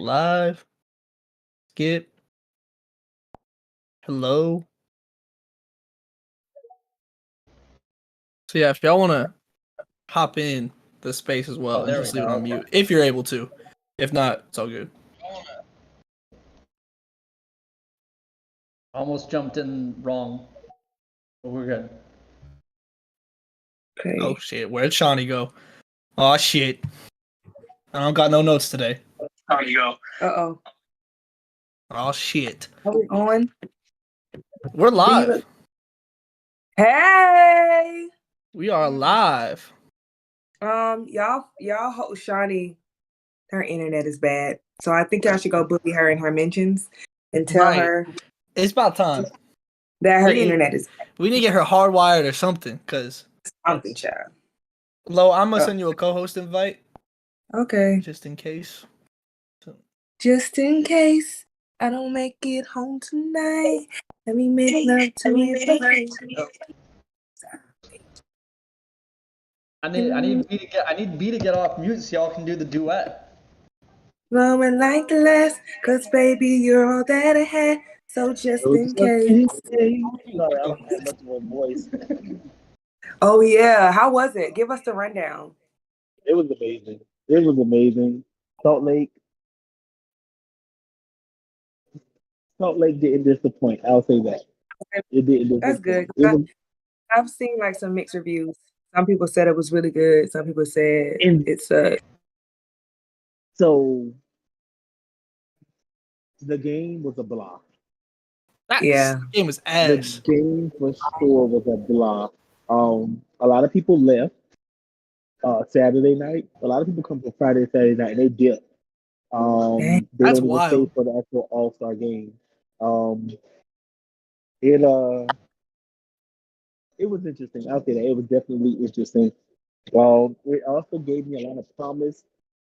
live. Skip. Hello. So yeah, if y'all want to hop in the space as well and just leave it on mute if you're able to. If not, it's all good. Almost jumped in wrong, but we're good. Okay. Oh shit, where'd Shawnee go? Oh shit. I don't got no notes today. Shawnee go. Uh-oh. Oh shit. Are we on? We're live. Hey! We are live. Y'all host Shawnee, her internet is bad. So I think y'all should go bully her in her mentions and tell her It's about time. that her We need- internet is We need to get her hardwired or something, cause something, child. Lo, I'm gonna send you a co-host invite Okay. just in case. Just in case I don't make it home tonight, let me make love to you. I need B to get off mute so y'all can do the duet. Blowing like the last, cause baby, you're all that I had. So just in case. Sorry, I don't have much of a voice. Oh yeah, how was it? Give us the rundown. It was amazing. It was amazing. Salt Lake didn't disappoint. I'll say that. It didn't disappoint. That's good. It was, I've seen like some mixed reviews. Some people said it was really good. Some people said And- it's so the game was a block. That Yeah. game was ass. The game for sure was a block. A lot of people left Saturday night. A lot of people come for Friday, Saturday night, and they dip. They That's don't even wild. stay for the actual All-Star game. It was interesting. I'll say that it was definitely interesting. It also gave me a lot of promise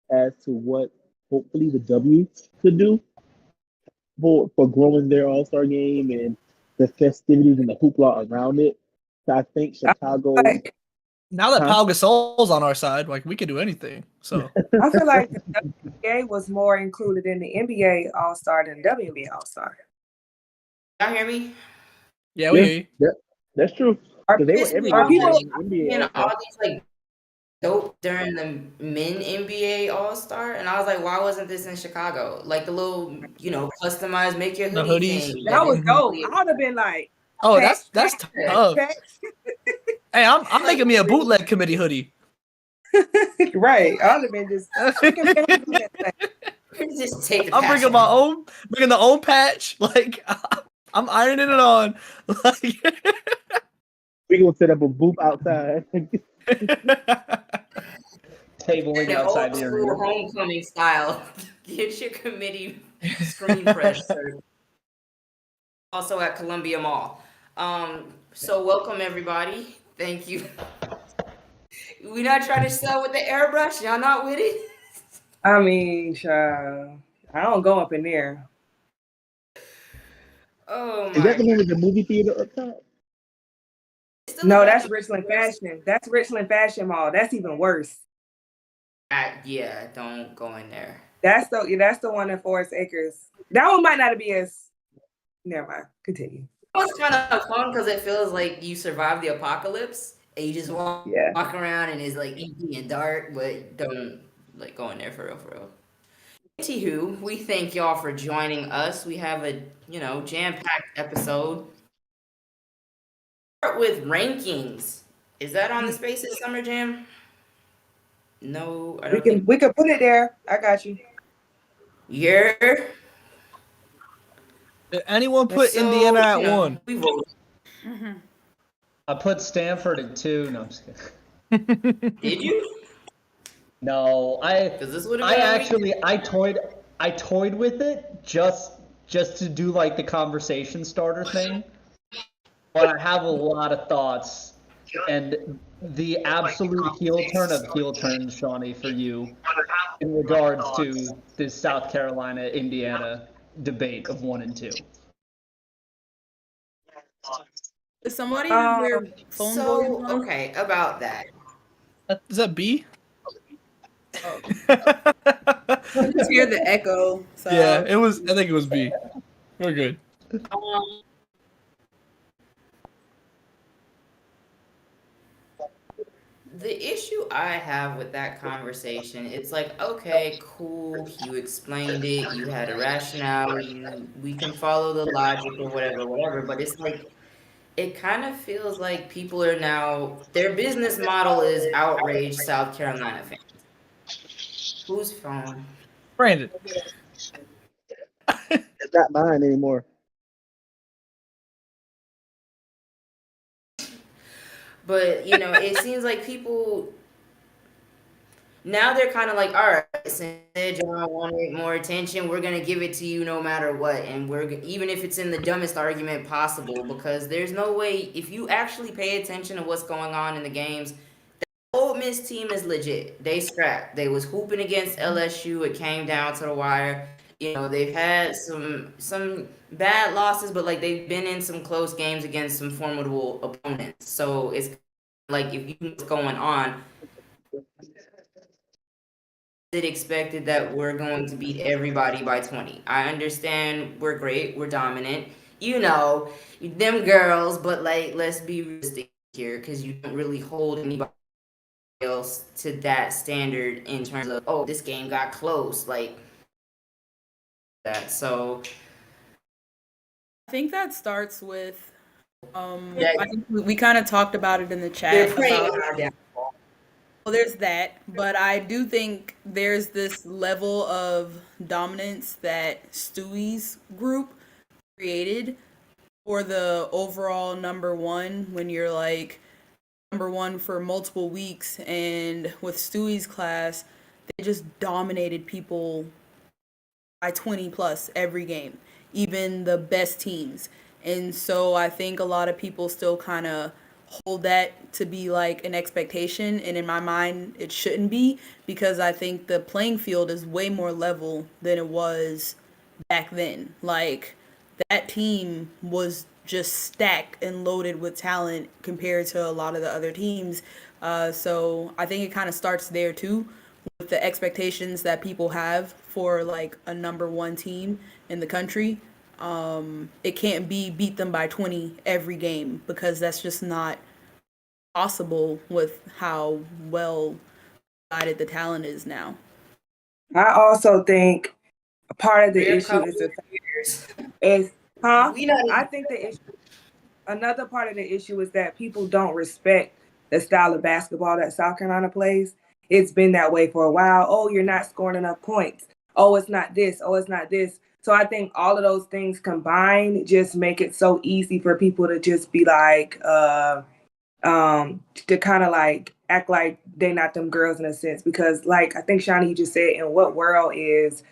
as to what hopefully the W could do for growing their All-Star game and the festivities and the hoopla around it. So I think Chicago. Now that Huh? Pau Gasol's on our side, like we could do anything. So I feel like the WNBA was more included in the NBA All-Star than WNBA All-Star. Y'all hear me? yeah, we hear you. That's true. Are 'Cause they were Pissed me everywhere. off, people- like, in I'm NBA seeing All-Star. all these like dope during the men NBA All Star, and I was like, why wasn't this in Chicago? Like the little, customized make your The hoodie hoodies. thing. That was Mhm. dope. I would have been like, Oh, Pack, that's pack, tough. pack. Hey, I'm making me a bootleg committee hoodie. Right. I would have been just freaking Just take the I'm patch bringing the own patch. Like I'm ironing it on. Like We gonna set up a booth outside. Tabling the outside old the school arena. homecoming style. Get your committee screen press shirt. Also at Columbia Mall. So welcome everybody. Thank you. We not trying to sell with the airbrush. Y'all not with it? I mean, child, I don't go up in there. Oh my Is that the one with the movie theater up top? Still No, a that's bunch of- Richland Fashion. That's Richland Fashion Mall. That's even worse. Yeah, don't go in there. That's the one in Forest Acres. That one might not be as. Never mind. Continue. It's kind of fun because it feels like you survived the apocalypse and you just walk around and it's like empty and dark, but don't like go in there for real. Anywho, we thank y'all for joining us. We have a jam-packed episode. Start with rankings. Is that on the Spaces Summer Jam? No, I don't think. We can put it there. I got you. Yeah. Did anyone put Indiana at 1? We voted. I put Stanford at 2. No, I'm just kidding. Did you? No, Because this would have been I toyed with it just to do like the conversation starter thing. But I have a lot of thoughts, and the absolute heel turn of heel turns, Shawnee, for you in regards to this South Carolina Indiana debate of 1 and 2. Is somebody have their phone volume on? Okay, about that. Is that B? I just hear the echo. So Yeah, it was. I think it was B. We're good. Um, the issue I have with that conversation, it's like, okay, cool, you explained it, you had a rationale, we can follow the logic or whatever, but it's like it kind of feels like people are now their business model is outrage South Carolina fans. Whose phone? Brandon. It's not mine anymore. But it seems like people now they're kind of like, all right, since y'all wanted more attention, we're gonna give it to you no matter what, and even if it's in the dumbest argument possible, because there's no way if you actually pay attention to what's going on in the games. The Ole Miss team is legit. They scrapped. They was hooping against LSU. It came down to the wire. They've had some bad losses, but like they've been in some close games against some formidable opponents. So it's like if you know what's going on, it expected that we're going to beat everybody by 20. I understand we're great, we're dominant, them girls, but like let's be realistic here because you don't really hold anybody else to that standard in terms of this game got close like that. So I think that starts with Yeah. I think we kind of talked about it in the chat. they're preying about- on our downfall. Well, there's that, but I do think there's this level of dominance that Stewie's group created for the overall number one when you're like number one for multiple weeks, and with Stewie's class, they just dominated people by 20 plus every game, even the best teams. And so I think a lot of people still kind of hold that to be like an expectation, and in my mind it shouldn't be, because I think the playing field is way more level than it was back then. Like that team was just stacked and loaded with talent compared to a lot of the other teams. So I think it kind of starts there too, with the expectations that people have for like a number one team in the country. It can't be beat them by 20 every game, because that's just not possible with how well guided the talent is now. I also think a part of the We're a issue couple is the years. I not think the issue, another part of the issue is that people don't respect the style of basketball that South Carolina plays. It's been that way for a while. Oh, you're not scoring enough points. Oh, it's not this. Oh, it's not this. So I think all of those things combined just make it so easy for people to just be like, to kind of like act like they're not them girls in a sense. Because like I think Shawnee, you just said, in what world is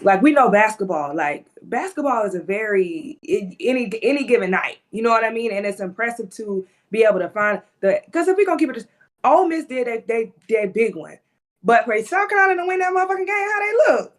like we know basketball. Like basketball is a very any given night. You know what I mean? And it's impressive to be able to find because if we're gonna keep it just Ole Miss did they big one. But for South Carolina to win that motherfucking game, how they look?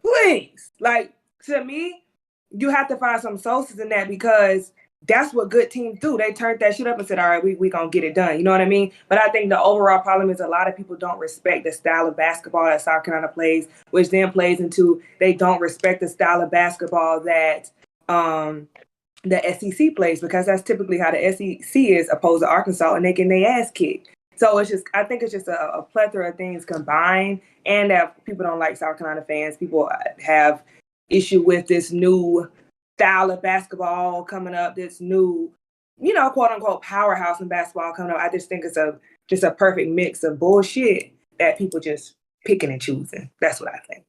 Please. Like, to me, you have to find some sources in that, because that's what good teams do. They turned that shit up and said, all right, we gonna get it done. You know what I mean? But I think the overall problem is a lot of people don't respect the style of basketball that South Carolina plays, which then plays into they don't respect the style of basketball that the SEC plays, because that's typically how the SEC is opposed to Arkansas, and they get their ass kicked. So I think it's just a plethora of things combined, and that people don't like South Carolina fans. People have issue with this new style of basketball coming up, this new, quote unquote powerhouse in basketball coming up. I just think it's just a perfect mix of bullshit that people just picking and choosing. That's what I think.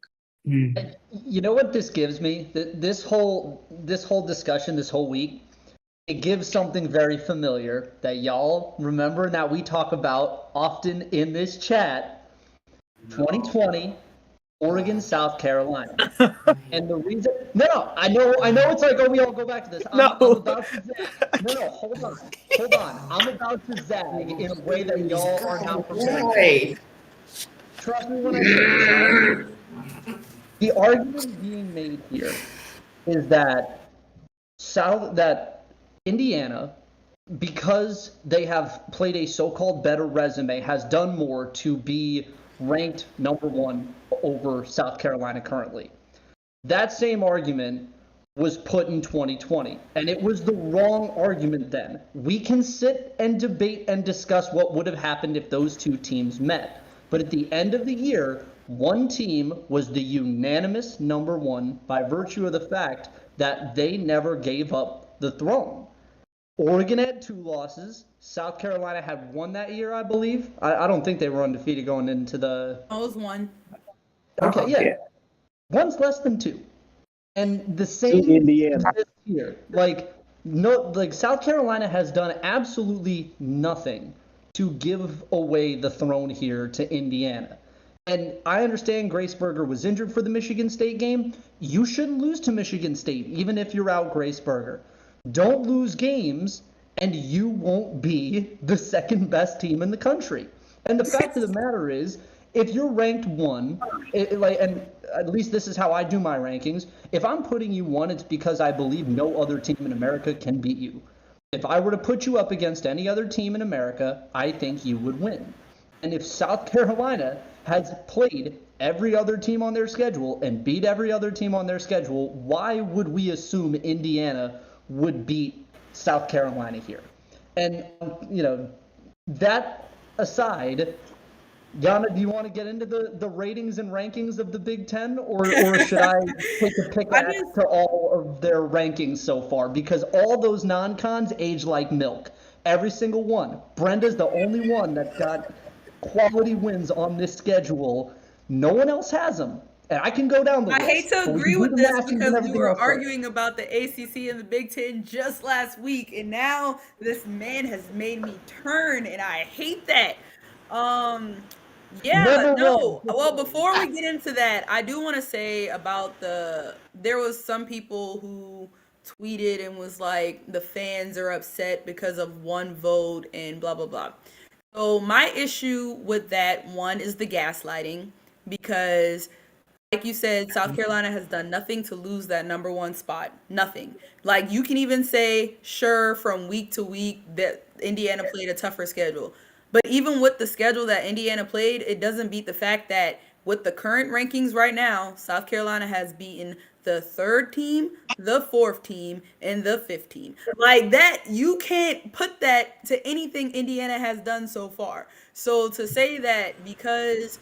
You know what this gives me? This whole discussion, this whole week, it gives something very familiar that y'all remember and that we talk about often in this chat. 2020, Oregon, South Carolina. And the reason, no, I know it's like, we all go back to this. I'm about to zag. No, hold on. I'm about to zag in a way that y'all are not prepared. Trust me when I say this. The argument being made here is that Indiana, because they have played a so-called better resume, has done more to be ranked number 1 over South Carolina currently. That same argument was put in 2020, and it was the wrong argument then. We can sit and debate and discuss what would have happened if those two teams met. But at the end of the year, one team was the unanimous number 1 by virtue of the fact that they never gave up the throne. Oregon had 2 losses. South Carolina had 1 that year, I believe. I don't think they were undefeated going into the... Oh, it was 1. Okay, yeah. 1's less than 2. And the same Indiana this year. South Carolina has done absolutely nothing to give away the throne here to Indiana. And I understand Graceberger was injured for the Michigan State game. You shouldn't lose to Michigan State, even if you're out Graceberger. Don't lose games, and you won't be the second best team in the country. And the fact of the matter is, if you're ranked 1, and at least this is how I do my rankings, if I'm putting you 1, it's because I believe no other team in America can beat you. If I were to put you up against any other team in America, I think you would win. And if South Carolina has played every other team on their schedule and beat every other team on their schedule, why would we assume Indiana would beat South Carolina here? And, that aside, Yana, do you want to get into the ratings and rankings of the Big Ten, or should I take a pickaxe to all of their rankings so far? Because all those non-cons age like milk. Every single one. Brenda's the only one that's got quality wins on this schedule. No one else has them. And I can go down the list. I hate to agree with this because we were arguing about the ACC and the Big Ten just last week, and now this man has made me turn, and I hate that. Well, before we get into that, I do want to say about there was some people who tweeted and was like, the fans are upset because of 1 vote and blah, blah, blah. So my issue with that, 1, is the gaslighting, because like you said, South Carolina has done nothing to lose that number 1 spot. Nothing. Like, you can even say, sure, from week to week that Indiana played a tougher schedule. But even with the schedule that Indiana played, it doesn't beat the fact that with the current rankings right now, South Carolina has beaten the 3rd team, the 4th team, and the 5th team. Like that, you can't put that to anything Indiana has done so far. So to say that because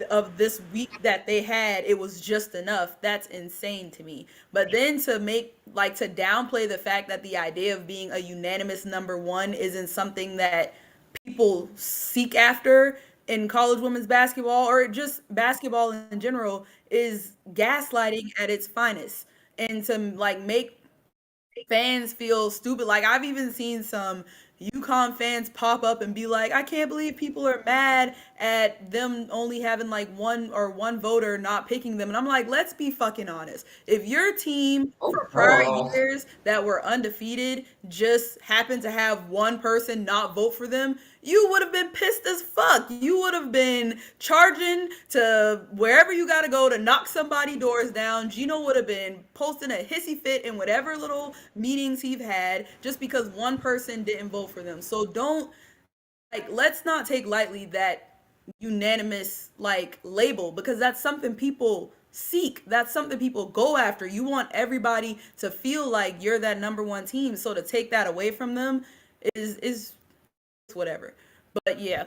of this week that they had, it was just enough, that's insane to me. But then to downplay the fact that the idea of being a unanimous number 1 isn't something that people seek after in college women's basketball, or just basketball in general, is gaslighting at its finest. And to make fans feel stupid. Like, I've even seen some UConn fans pop up and be like, I can't believe people are mad at them only having one voter not picking them. And I'm like, let's be fucking honest. If your team for prior years that were undefeated just happened to have 1 person not vote for them, you would have been pissed as fuck. You would have been charging to wherever you got to go to knock somebody doors down. Gino would have been posting a hissy fit in whatever little meetings he've had just because 1 person didn't vote for them. So let's not take lightly that unanimous label, because that's something people seek. That's something people go after. You want everybody to feel like you're that number 1 team. So to take that away from them is whatever. But yeah,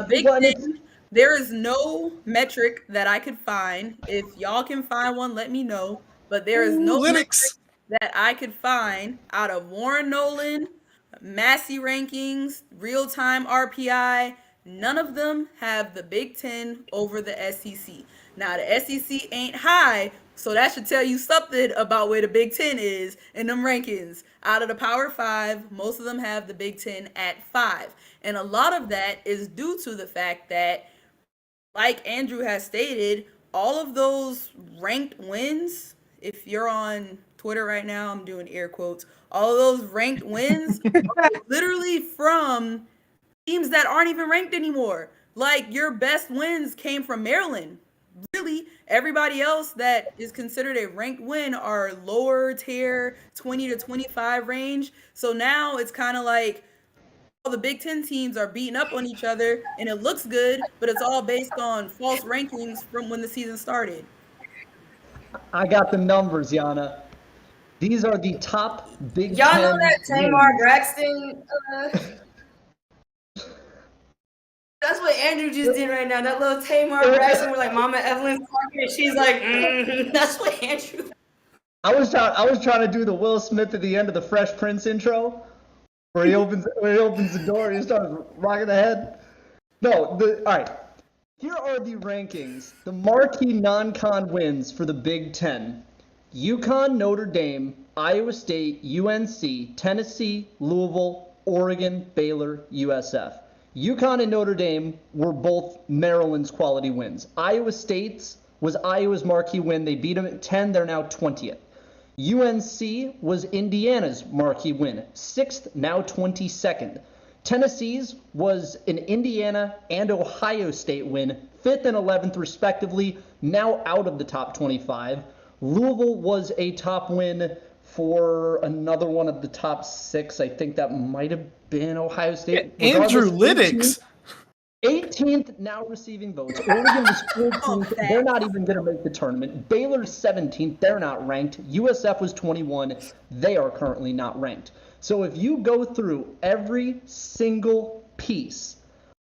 Big Ten, there is no metric that I could find. If y'all can find one, let me know. But there is no metric that I could find out of Warren Nolan, Massey rankings, real-time RPI. None of them have the Big Ten over the SEC. Now, the SEC ain't high, so that should tell you something about where the Big Ten is in them rankings. Out of the Power 5, most of them have the Big Ten at 5. And a lot of that is due to the fact that, like Andrew has stated, all of those ranked wins, if you're on Twitter right now, I'm doing air quotes, all of those ranked wins are literally from teams that aren't even ranked anymore. Like, your best wins came from Maryland. Really, everybody else that is considered a ranked win are lower tier 20 to 25 range. So now it's kind of like, the Big Ten teams are beating up on each other, and it looks good, but it's all based on false rankings from when the season started. I got the numbers, Yana. These are the top Big Y'all Ten know that Tamar wins. Braxton? That's what Andrew just did right now. That little Tamar Braxton where like Mama Evelyn's talking and she's like, that's what Andrew. I was trying to do the Will Smith at the end of the Fresh Prince intro, where he opens the door and he starts rocking the head. No, all right. Here are the rankings. The marquee non-con wins for the Big Ten: UConn, Notre Dame, Iowa State, UNC, Tennessee, Louisville, Oregon, Baylor, USF. UConn and Notre Dame were both Maryland's quality wins. Iowa State's was Iowa's marquee win. They beat them at 10. They're now 20th. UNC was Indiana's marquee win. 6th, now 22nd. Tennessee's was an Indiana and Ohio State win. 5th and 11th, respectively, now out of the top 25. Louisville was a top win for another one of the top 6. I think that might have been Ohio State. Andrew Lytics. 18th, now receiving votes. Oregon was 14th. They're not even going to make the tournament. Baylor's 17th. They're not ranked. USF was 21. They are currently not ranked. So if you go through every single piece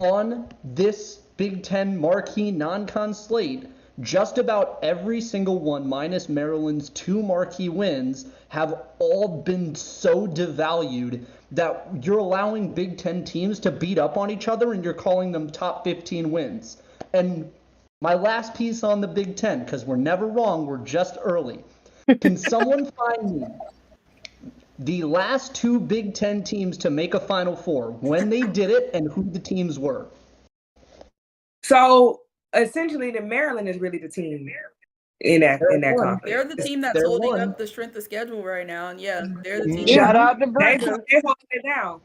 on this Big Ten marquee non-con slate, just about every single one, minus Maryland's 2 marquee wins, have all been so devalued that you're allowing Big Ten teams to beat up on each other and you're calling them top 15 wins. And my last piece on the Big Ten, because we're never wrong, we're just early. Can someone find me the last 2 Big Ten teams to make a Final Four, when they did it and who the teams were? So essentially, the Maryland is really the team in that conference. They're the team that's holding up the strength of schedule right now, and yeah, they're the team. Shout out to They Brenda. holding it down.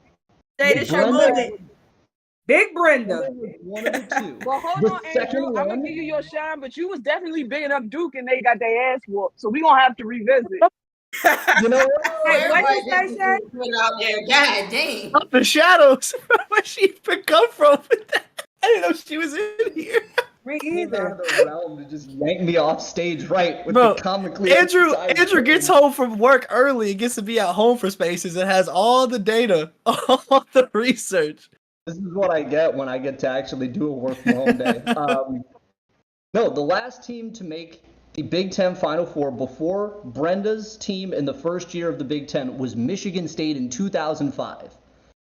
They the show moment. Big Brenda. One of the 2. Well, hold The on, second Andrew. I'm one- gonna give you your shine, but you was definitely bigging up Duke, and they got their ass whooped. So we gonna have to revisit. You know what? Hey, what you say, Shay? Put out there. God dang. Up the shadows. Where she even come from with that? I didn't know she was in here. Me He's out either. of the realm to just yank me off stage right with Bro, the comically. Andrew excited- gets home from work early and gets to be at home for Spaces and has all the data, all the research. This is what I get when I get to actually do a work from home day. No, the last team to make the Big Ten Final Four before Brenda's team in the first year of the Big Ten was Michigan State in 2005.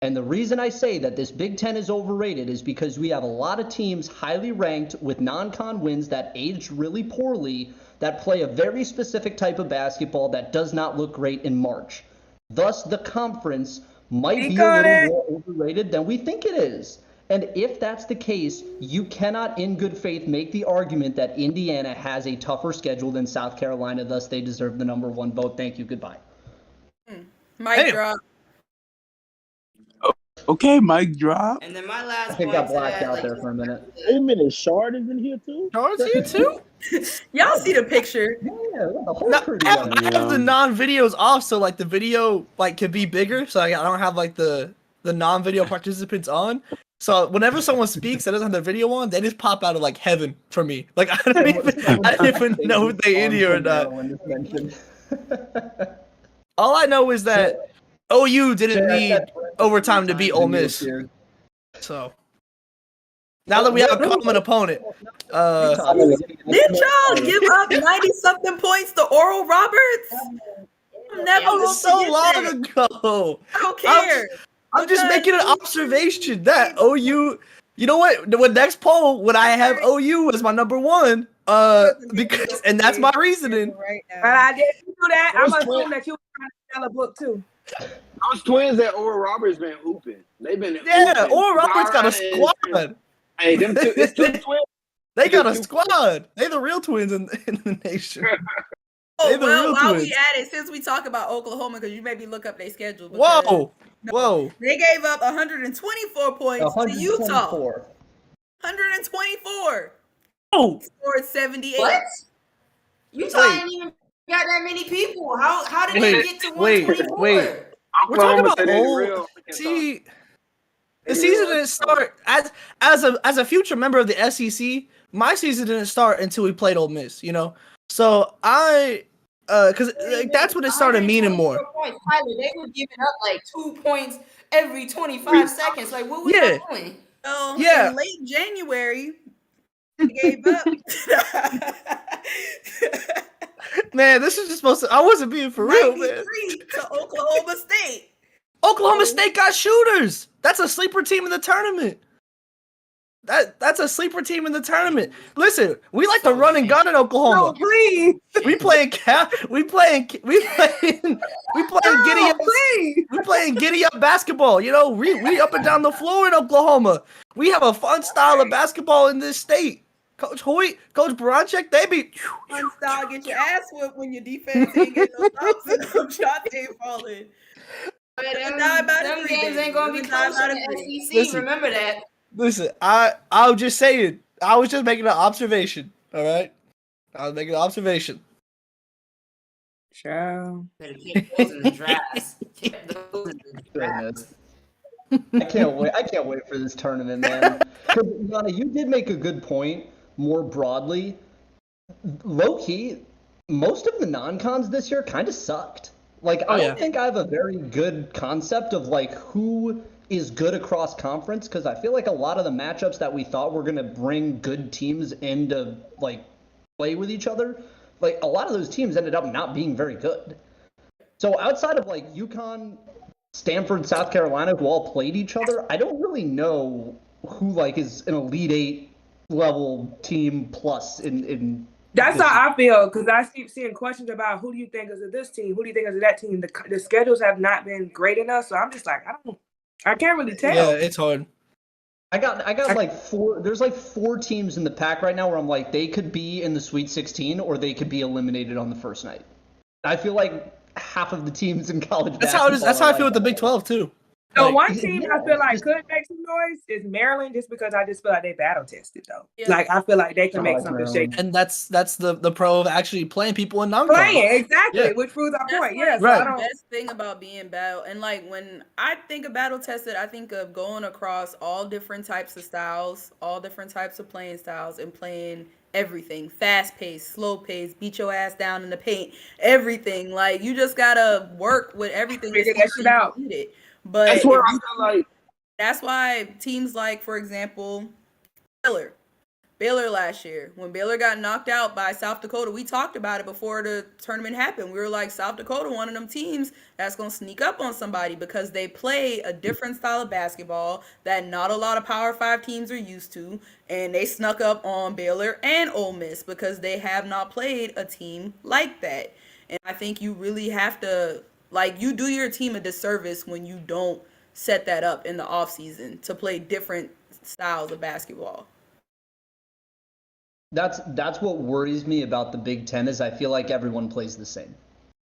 And the reason I say that this Big Ten is overrated is because we have a lot of teams highly ranked with non-con wins that aged really poorly, that play a very specific type of basketball that does not look great in March. Thus, the conference might be a little more overrated than we think it is. And if that's the case, you cannot in good faith make the argument that Indiana has a tougher schedule than South Carolina, thus they deserve the number 1 vote. Thank you, goodbye. Mic drop. Okay, mic drop. And then my last I think point I blacked to that, out like, there for a minute. Wait a minute, Shard is in here too? Charles, you too? Y'all see the picture. Yeah, the whole No, crew I have together. the non-videos off, so like the video like can be bigger, so I don't have like the non-video participants on. So whenever someone speaks that doesn't have their video on, they just pop out of like heaven for me. Like I don't even know if they in here or not. All I know is that OU didn't need overtime to beat Ole Miss. So now that we have a common opponent, Did y'all give up 90-something points to Oral Roberts? I'm never that gonna was so forget long that. ago. I don't care. I'm just making an observation that OU. You know what? The next poll would I have OU as my number 1? Because and that's my reasoning. Right now. But I didn't do that. I'm Those assuming that you were trying to sell a book too. Those twins that Oral Roberts been hooping. They've been Yeah, hooping. Oral Roberts got a Zara squad. Hey, them two, it's two twins. They got a squad. They the real twins in the nation. Oh, They the well, real while twins. we at it, since we talk about Oklahoma, because you made me look up their schedule. because Whoa, whoa. They gave up 124 points to Utah. 124. Oh, Scored 78. What? Utah ain't even got that many people. How did they Wait, get to wait, 124? wait. We're talking Oklahoma about said they old. real. See, The season didn't start as a future member of the SEC. My season didn't start until we played Ole Miss. So because that's when it started meaning more. Points. Tyler, they were giving up like 2 points every 25 seconds. Like, what was y'all doing? So Yeah. in late January, they gave up. Man, this is just supposed to. I wasn't being for real, man. 93 to Oklahoma State. Oklahoma State got shooters. That's a sleeper team in the tournament. That's a sleeper team in the tournament. Listen, we like to run and gun in Oklahoma. No, please. We playing giddy up. Please. We playing giddy up basketball. We up and down the floor in Oklahoma. We have a fun style of basketball in this state. Coach Hoyt, Coach Baranchek, they be Fun style, get your ass whipped when your defense ain't getting no stops and no shots ain't falling. But them games ain't gonna be close in the SEC. Listen. Remember that. Listen. I was just saying. I was just making an observation. All right, I was making an observation. Ciao. Better keep those in the drafts. Keep those in the drafts. I can't wait. I can't wait for this tournament, man. 'Cause, Yana, you did make a good point. More broadly, low key, most of the non-cons this year kind of sucked. Like, I don't think I have a very good concept of like who is good across conference, because I feel like a lot of the matchups that we thought were gonna bring good teams in to like play with each other, like a lot of those teams ended up not being very good. So outside of like UConn, Stanford, South Carolina, who all played each other, I don't really know who like is an Elite Eight level team plus in That's how I feel, because I keep seeing questions about who do you think is of this team, who do you think is of that team. The schedules have not been great enough, so I'm just like, I can't really tell. Yeah, it's hard. I got like four. There's like 4 teams in the pack right now where I'm like they could be in the Sweet 16 or they could be eliminated on the first night. I feel like half of the teams in college. That's how it is. That's how I feel with the Big 12 too. So one team I feel like could make some noise is Maryland, just because I just feel like they battle tested though. Yeah. Like I feel like they can I make like something Maryland. shake. And that's the pro of actually playing people in non-con. Playing exactly, Yeah. which proves our That's point. like Yeah, so Right. I the don't. best thing about being battle, and like when I think of battle tested, I think of going across all different types of styles, all different types of playing styles, and playing everything: fast paced, slow paced, beat your ass down in the paint, everything. Like you just gotta work with everything. Figure that shit out. But That's where if I you- feel like. that's why teams like, for example, Baylor last year, when Baylor got knocked out by South Dakota, we talked about it before the tournament happened. We were like, South Dakota, one of them teams that's going to sneak up on somebody because they play a different style of basketball that not a lot of Power 5 teams are used to. And they snuck up on Baylor and Ole Miss because they have not played a team like that. And I think you really have to, like, you do your team a disservice when you don't set that up in the offseason to play different styles of basketball. That's what worries me about the Big Ten is I feel like everyone plays the same.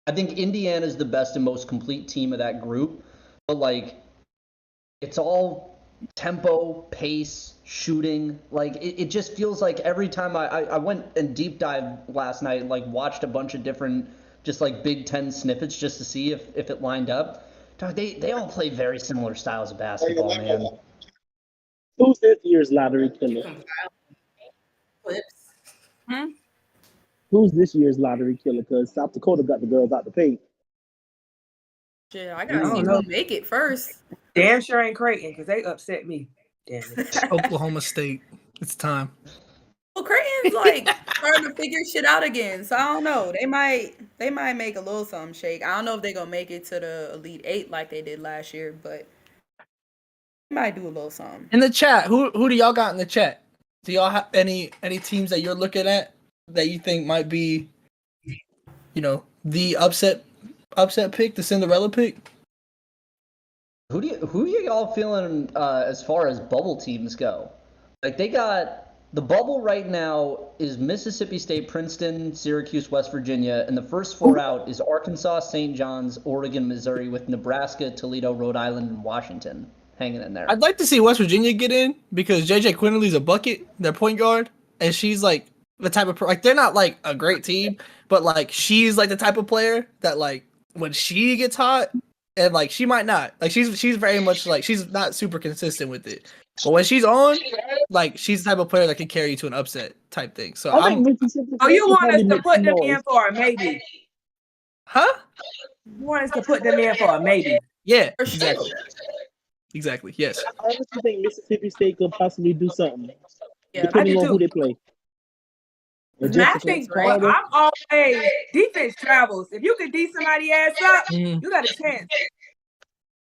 I think Indiana is the best and most complete team of that group, but like it's all tempo, pace, shooting. Like it just feels like every time I went and deep dived last night, like watched a bunch of different just like Big Ten snippets just to see if it lined up. Dog, they all play very similar styles of basketball, man. Who's this year's lottery killer? Clips. Who's this year's lottery killer? Because South Dakota got the girls out the paint. Shit, I gotta I see don't who make it first. Damn sure ain't Creighton, because they upset me. Damn it. Oklahoma State. It's time. Well, Creighton's like starting to figure shit out again, so I don't know. They might make a little something shake. I don't know if they're gonna make it to the Elite Eight like they did last year, but they might do a little something. In the chat, who do y'all got in the chat? Do y'all have any teams that you're looking at that you think might be, the upset pick, the Cinderella pick? Who y'all feeling as far as bubble teams go? Like they got the bubble right now is Mississippi State, Princeton, Syracuse, West Virginia, and the first 4 out is Arkansas, St. John's, Oregon, Missouri, with Nebraska, Toledo, Rhode Island, and Washington hanging in there. I'd like to see West Virginia get in because JJ Quinley's a bucket, their point guard, and she's like the type of like they're not like a great team, but like she's like the type of player that like when she gets hot and like she might not. Like she's very much like she's not super consistent with it. But when she's on, like she's the type of player that can carry you to an upset type thing. So I think I'm Mississippi Oh, State you will want probably us to make put some them noise. in for a maybe? huh? You want us to put them in for a maybe? Yeah, For sure. exactly. Yes. I honestly think Mississippi State could possibly do something, Yeah, depending I do on who too. they play. And And I Jessica think right. well, I'm always defense travels. If you can D somebody ass up, Mm. you got a chance.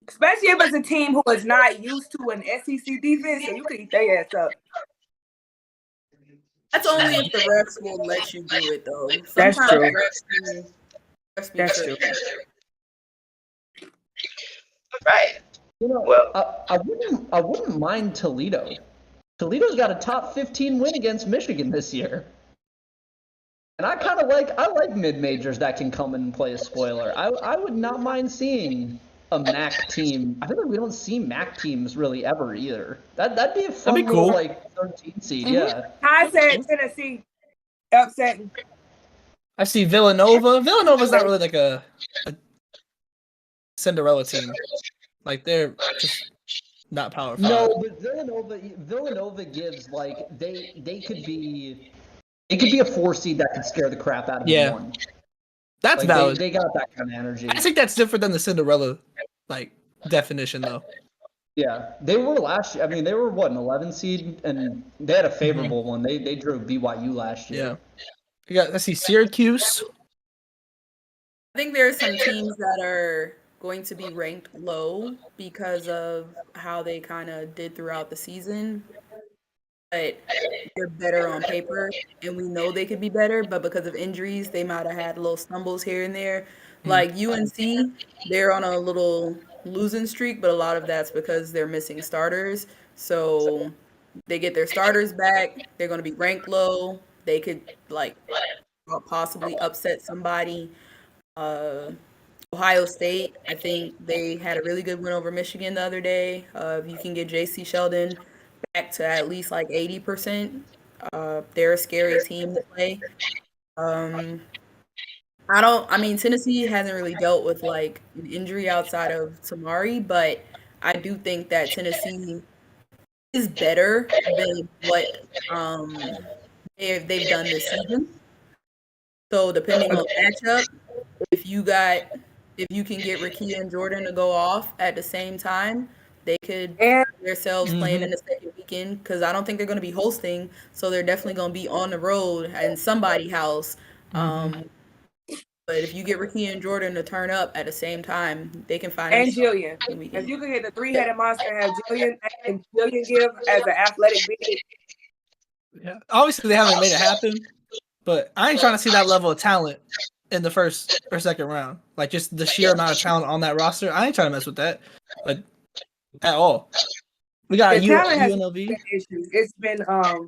Especially if it's a team who is not used to an SEC defense, so you can eat their ass up. That's only if the refs will let you do it, though. That's Sometimes true. refs be That's tripping. Right. You know, Well, I wouldn't mind Toledo. Toledo's got a top 15 win against Michigan this year. And I like mid-majors that can come in and play a spoiler. I would not mind seeing a MAC team. I feel like we don't see MAC teams really ever either. That'd be a fun be cool. little like 13 seed, Mhm. yeah. I said Tennessee upsetting. I see Villanova. Villanova's not really like a Cinderella team. Like they're just not Power 5. No, but Villanova gives like they could be a 4 seed that could scare the crap out of Yeah. anyone. That's Like valid. they got that kind of energy. I think that's different than the Cinderella like definition though. Yeah, they were last year. I mean, they were what, an 11 seed, and they had a favorable one. They drove BYU last year. Yeah. You got let's see Syracuse. I think there are some teams that are going to be ranked low because of how they kind of did throughout the season. But they're better on paper, and we know they could be better. But because of injuries, they might have had little stumbles here and there. Like UNC, they're on a little losing streak, but a lot of that's because they're missing starters. So they get their starters back. They're going to be ranked low. They could like possibly upset somebody. Ohio State, I think they had a really good win over Michigan the other day. If you can get J.C. Sheldon back to at least like 80%, they're a scary team to play. Tennessee hasn't really dealt with like an injury outside of Tamari, but I do think that Tennessee is better than what they've done this season. So depending on matchup, if you can get Rakia and Jordan to go off at the same time, they could And themselves playing in the second weekend because I don't think they're going to be hosting, so they're definitely going to be on the road in somebody's house. But if you get Rakia and Jordan to turn up at the same time, they can find and themselves Jillian. second weekend. If you could hit the 3-headed monster and have Jillian give as an athletic being, Yeah. Obviously they haven't made it happen, but I ain't trying to see that level of talent in the first or second round. Like just the sheer amount of talent on that roster. I ain't trying to mess with that. Like at all. We got the talent has UNLV. been issues. It's been Huh?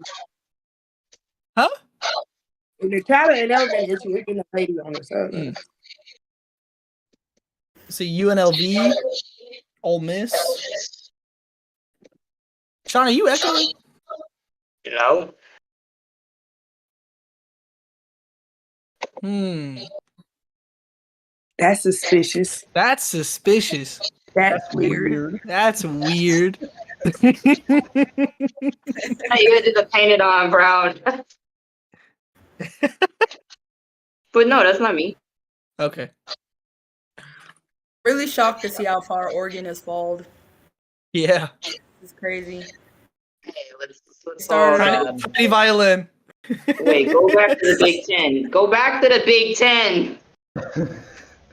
the talent and element issue. It's been a lady on the side. See UNLV, Ole Miss. Sean, are you echoing? no. That's suspicious. That's suspicious. That's weird. That's weird. You did the painted on brown. But no, that's not me. Okay. Really shocked to see how far Oregon has fallen. Yeah. It's crazy. Hey, let's Started all out- Pretty violin. wait, go back to the Big Ten. Go back to the Big Ten.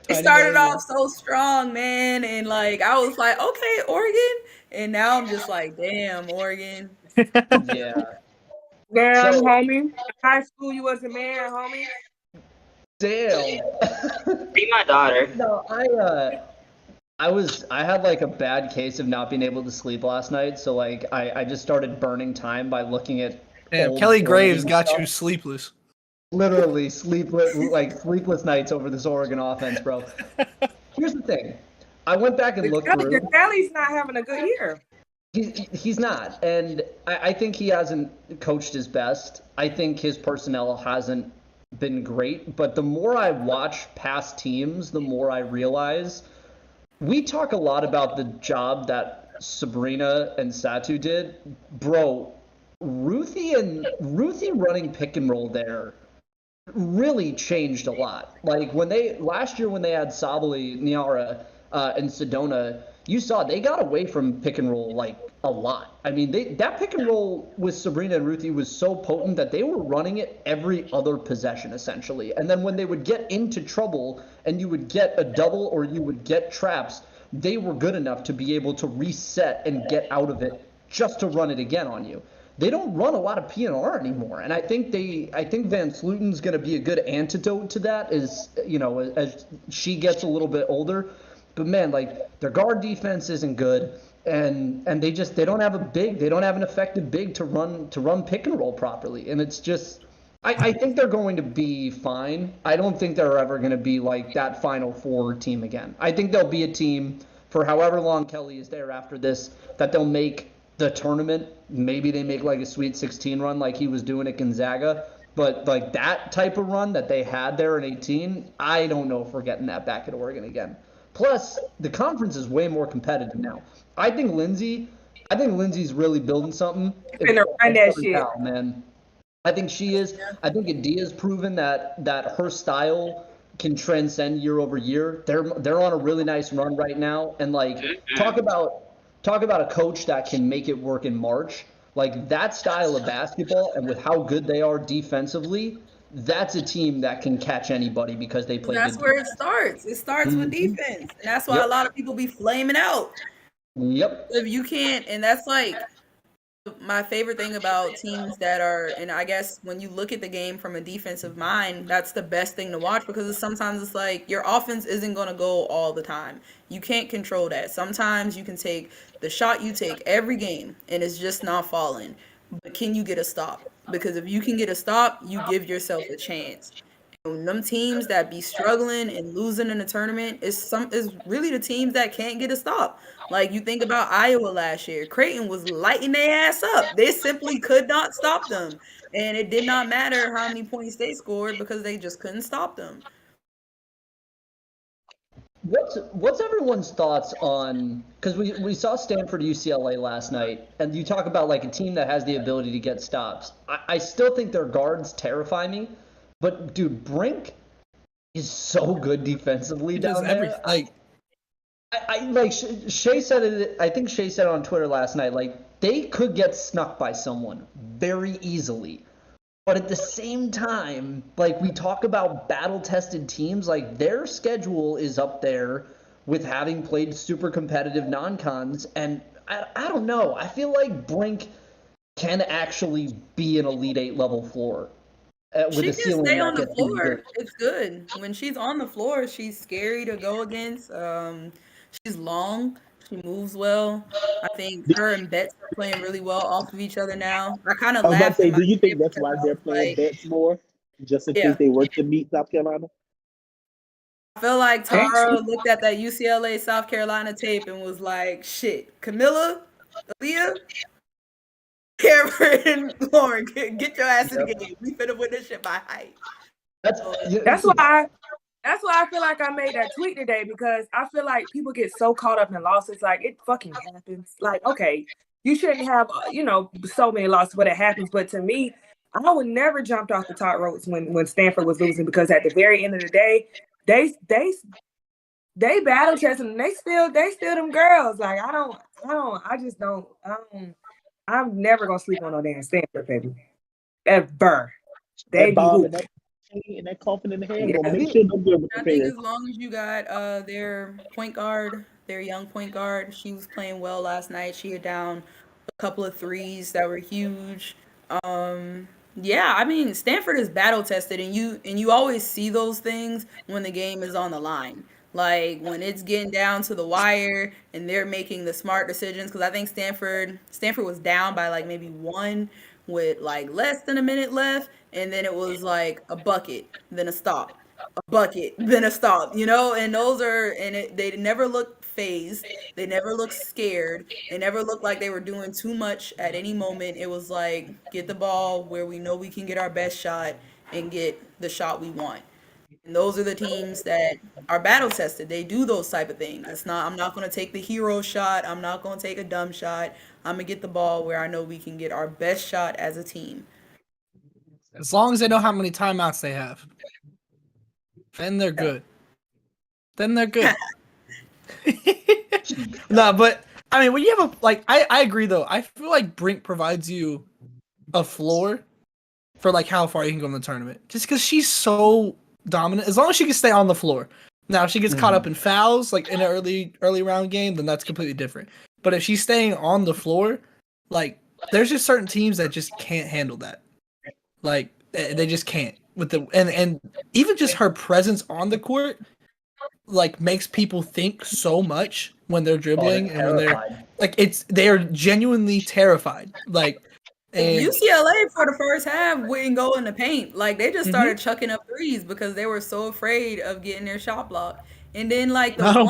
It started off so strong, man, and like I was like, okay, Oregon, and now I'm just like, damn, Oregon. Yeah. Damn, So- homie. In high school, you was a man, homie. Damn. Be my daughter. No, I had like a bad case of not being able to sleep last night, so like I just started burning time by looking at Damn, old Kelly Graves Oregon got stuff. you sleepless. Literally sleepless nights over this Oregon offense, bro. Here's the thing. I went back and looked through. Kelly's not having a good year. He's not, and I think he hasn't coached his best. I think his personnel hasn't been great, but the more I watch past teams, the more I realize we talk a lot about the job that Sabrina and Satu did. Bro, Ruthie running pick and roll there really changed a lot. Like last year when they had Sabali, Niara, and Sedona, you saw they got away from pick and roll like a lot. I mean, that pick and roll with Sabrina and Ruthie was so potent that they were running it every other possession essentially. And then when they would get into trouble and you would get a double or you would get traps, they were good enough to be able to reset and get out of it just to run it again on you. They don't run a lot of PNR anymore, and I think Van Sluten's going to be a good antidote to that. As she gets a little bit older, but man, like their guard defense isn't good, and they don't have an effective big to run pick and roll properly, and it's just. I think they're going to be fine. I don't think they're ever going to be like that Final Four team again. I think they'll be a team for however long Kelly is there after this that they'll make the tournament. Maybe they make like a Sweet 16 run like he was doing at Gonzaga. But like that type of run that they had there in 18, I don't know if we're getting that back at Oregon again. Plus, the conference is way more competitive now. I think Lindsay's really building something. Finna run that shit. Now, man. I think she is. I think Adia's proven that her style can transcend year over year. They're on a really nice run right now, and like talk about a coach that can make it work in March. Like that style of basketball, and with how good they are defensively, that's a team that can catch anybody because they play. That's where it starts. It starts with defense, and that's why a lot of people be flaming out. Yep. If you can't, and that's like. My favorite thing about teams that are, and I guess when you look at the game from a defensive mind, that's the best thing to watch because sometimes it's like your offense isn't going to go all the time. You can't control that. Sometimes you can take the shot you take every game and it's just not falling. But can you get a stop? Because if you can get a stop, you give yourself a chance. And them teams that be struggling and losing in the tournament is really the teams that can't get a stop. Like you think about Iowa last year, Creighton was lighting their ass up. They simply could not stop them, and it did not matter how many points they scored because they just couldn't stop them. What's everyone's thoughts on, because we saw Stanford UCLA last night, and you talk about like a team that has the ability to get stops. I still think their guards terrify me, but dude, Brink is so good defensively down there. I like Shay said it. I think Shay said it on Twitter last night. Like they could get snuck by someone very easily, but at the same time, like we talk about battle-tested teams, like their schedule is up there with having played super competitive non-cons, and I don't know. I feel like Brink can actually be an Elite Eight level floor. She can stay on the floor. It's good when she's on the floor. She's scary to go against. She's long. She moves well. I think her and Betts are playing really well off of each other now. I kind of laughed. Do you think that's why they're playing Betts more, just in case they were to meet South Carolina? I feel like Tara looked at that UCLA South Carolina tape and was like, "Shit, Camilla, Aaliyah, Cameron, Lauren, get your ass in the game. We finna win this shit by height." That's why I feel like I made that tweet today because I feel like people get so caught up in losses. Like it fucking happens. Like, okay, you shouldn't have, so many losses, but it happens. But to me, I would never jumped off the top ropes when Stanford was losing because at the very end of the day, they battle testing and they still them girls. Like I'm never gonna sleep on no damn Stanford, baby. Ever. They and that coffin in the hand. Yeah. Make sure don't do I think as long as you got their point guard, their young point guard, she was playing well last night. She had down a couple of threes that were huge. Yeah, I mean Stanford is battle tested, and you always see those things when the game is on the line. Like when it's getting down to the wire and they're making the smart decisions. Because I think Stanford was down by like maybe one with like less than a minute left, and then it was like a bucket, then a stop, a bucket, then a stop, and they never looked phased, they never looked scared, they never looked like they were doing too much at any moment. It was like, get the ball where we know we can get our best shot and get the shot we want. And those are the teams that are battle tested. They do those type of things. I'm not going to take the hero shot. I'm not going to take a dumb shot. I'm going to get the ball where I know we can get our best shot as a team. As long as they know how many timeouts they have, then they're good. Then they're good. No, but I mean, when you have I agree though. I feel like Brink provides you a floor for like how far you can go in the tournament, just because she's so dominant. As long as she can stay on the floor. Now, if she gets caught up in fouls, like in an early round game, then that's completely different. But if she's staying on the floor, like there's just certain teams that just can't handle that. Like they just can't with the and even just her presence on the court, like makes people think so much when they're dribbling and when they're like they are genuinely terrified. Like and UCLA for the first half wouldn't go in the paint. Like they just started chucking up threes because they were so afraid of getting their shot blocked. And then like the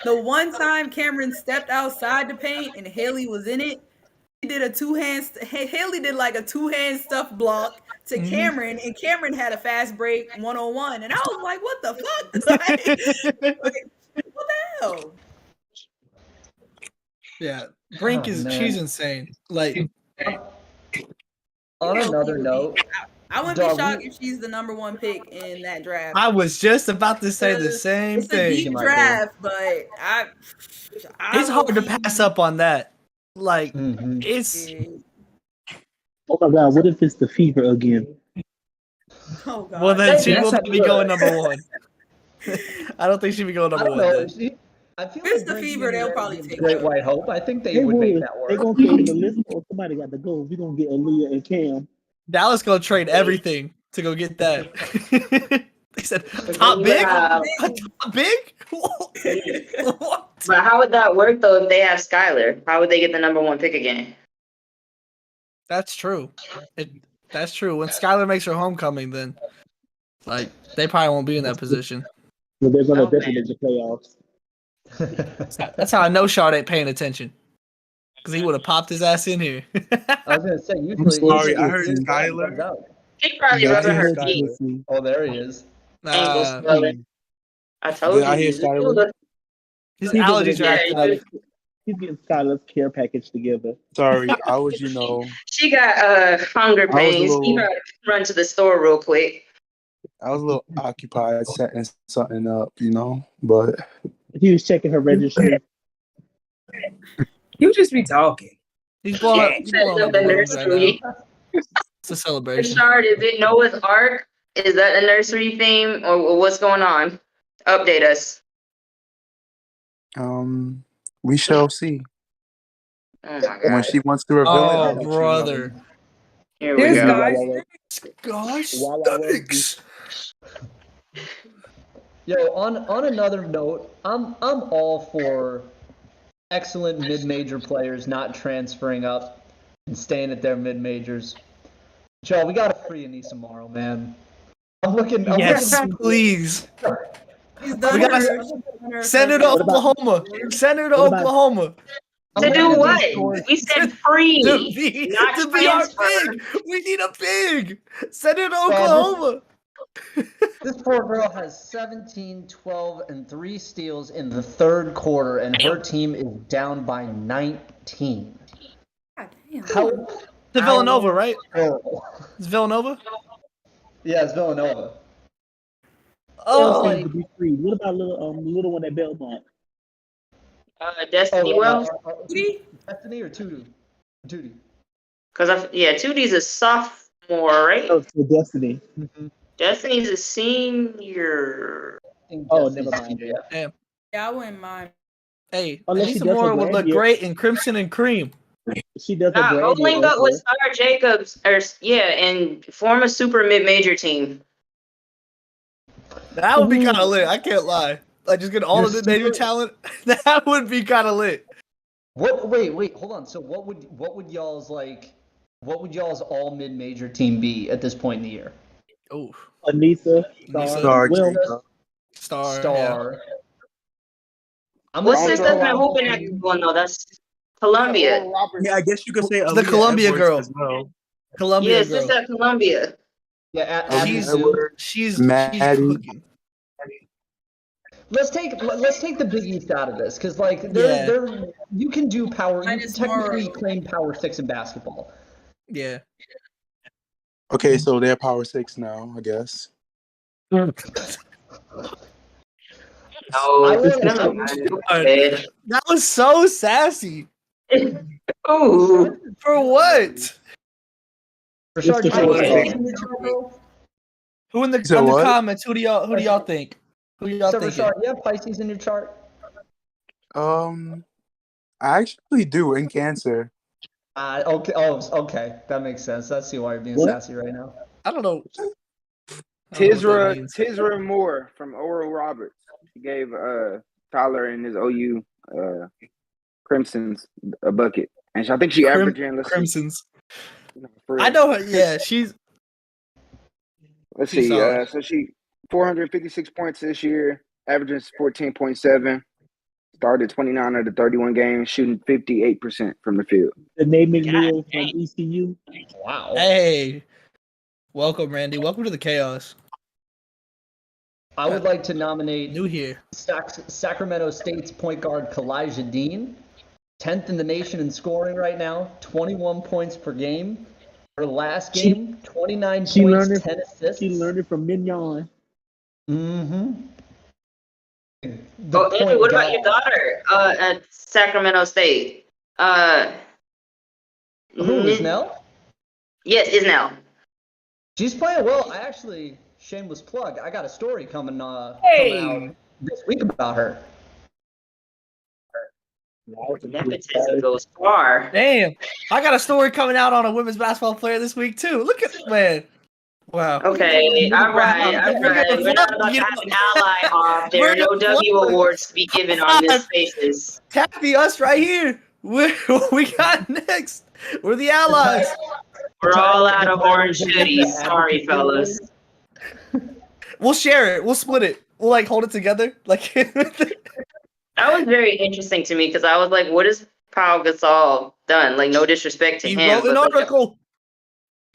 one time Cameron stepped outside the paint and Haley was in it, he did Haley did like a two-hand stuff block to Cameron, and Cameron had a fast break 1-on-1, and I was like, what the fuck? Like, what the hell? Yeah, Brink she's insane. Like on another note, I wouldn't be shocked if she's the number 1 pick in that draft. I was just about to say the same thing. It's a deep draft, but it's hard to pass up on that. Like it's. Oh my God! What if it's the Fever again? Oh God. Well, then she will be going number 1. I don't think she'd be going number 1. I feel Here's like the Fever. They'll probably take Great White Hope. I think they would make that work. They're gonna trade Melissa or somebody got to go. We're gonna get Aaliyah and Cam. Dallas gonna trade everything to go get that. They said top big, top big. What? But how would that work though if they have Skylar? How would they get the number 1 pick again? That's true. That's true. When Skylar makes her homecoming, then like they probably won't be in that position. But they're gonna definitely make the playoffs. That's how I know Shard ain't paying attention. Because he would have popped his ass in here. I was gonna say usually. Sorry, I heard Skylar. He probably rubbing her Skylar. feet. Oh, there he is. I told you. I hear Skylar. His allergies are acting up. He's getting Skylar's care package together. Sorry, I was, She got hunger pains. He had to run to the store real quick. I was a little occupied setting something up, but He was checking her registry. You just be talking. He's blowing up. He's blowing up the nursery. It's a celebration. Shard, is it Noah's Ark? Is that a nursery theme or what's going on? Update us. we shall see. Oh my God. When she wants to reveal it, I'll let you know. Brother. Here we This go. guy, Gosh, Wow, stunks. Yo, on another note, I'm all for excellent mid-major players not transferring up and staying at their mid-majors. Joe, we gotta free Anissa Morrow, man. I'm looking. Yes, please. He's We done gotta her- send her to Oklahoma. Send her to What about- Oklahoma. To do what? We said free, not to be our transfer. big. We need a big. Send her to Oklahoma. This poor girl has 17, 12, and 3 steals in the third quarter, and her team is down by 19. God damn. How? To Villanova, right? It's Villanova. Yeah, it's Villanova. Oh, like- To be free. What about little one at Belmont? Destiny Wells. Tootie? Destiny or Tudu? Tudy. Because Tootie's a sophomore, right? Oh, for Destiny. Destiny's a senior. Oh, never mind. Yeah. Yeah, I wouldn't mind. hey, Unless she Anissa does Moore her would look grad great in Crimson and Cream. She does her Nah, grad go year link up also. with Star Jacobs, and form a super mid-major team. That would be kind of lit. I can't lie. Like just get all of the major talent. That would be kind of lit. What? Wait, hold on. So what would y'all's all mid-major team be at this point in the year? Oh, Anissa, Anissa. Star, Will. Star. Star. I'm What's gonna this say that's been hooping at one though? That's Columbia. Yeah, I guess you could say The Aaliyah Columbia Edwards girl. as well. Columbia Yes, girl. this at Columbia. Yeah, She's Azu. she's Maddie. cooking. let's take the Big East out of this, because like Yeah. you can do power. You can Minus technically Morrow. claim Power 6 in basketball. Yeah. Okay, so they're Power 6 now, I guess. No, I would- never mind. Okay. That was so sassy. Ooh. For what? Rashard, It's do you the have first Pisces one. in your chart, bro? Who in the So what? comments? Who do y'all think? Who do y'all So think? Rashard, you have Pisces in your chart? I actually do in Cancer. Okay. Oh, okay. That makes sense. I see why you're being What? sassy right now. I don't know. I don't know what that means. Tisra Moore from Oral Roberts. He gave Tyler and his OU Crimsons a bucket, and I think she averaging. Let's see, Crimsons. for- I know her. Yeah, she's. Let's she's see. solid. So she 456 points this year, averaging 14.7. Started 29 out of 31 games, shooting 58% from the field. The name McNeil from ECU. Wow. Hey, welcome, Randy. Welcome to the chaos. I would like to nominate New here. Sacramento State's point guard Kalijah Dean, 10th in the nation in scoring right now, 21 points per game. Her last game, 29 She points, learned it. 10 assists. She learned it from Mignon. Mm-hmm. Oh, Andrew, what about your daughter at Sacramento State? Who is Nell? Yes, Isnell. She's playing well. I actually, shameless plug, I got a story coming out this week about her. Nepotism goes far. Damn, I got a story coming out on a women's basketball player this week too. Look at man. Wow. Okay, all right. We're not about to have an ally off. There are no W awards to be given on this spaces. Taffy, us right here. We got next. We're the allies. We're all out of orange hoodies. Sorry, fellas. We'll share it. We'll split it. We'll like hold it together. Like That was very interesting to me because I was like, what has Pau Gasol done? Like, no disrespect to he him. wrote an but, like, article.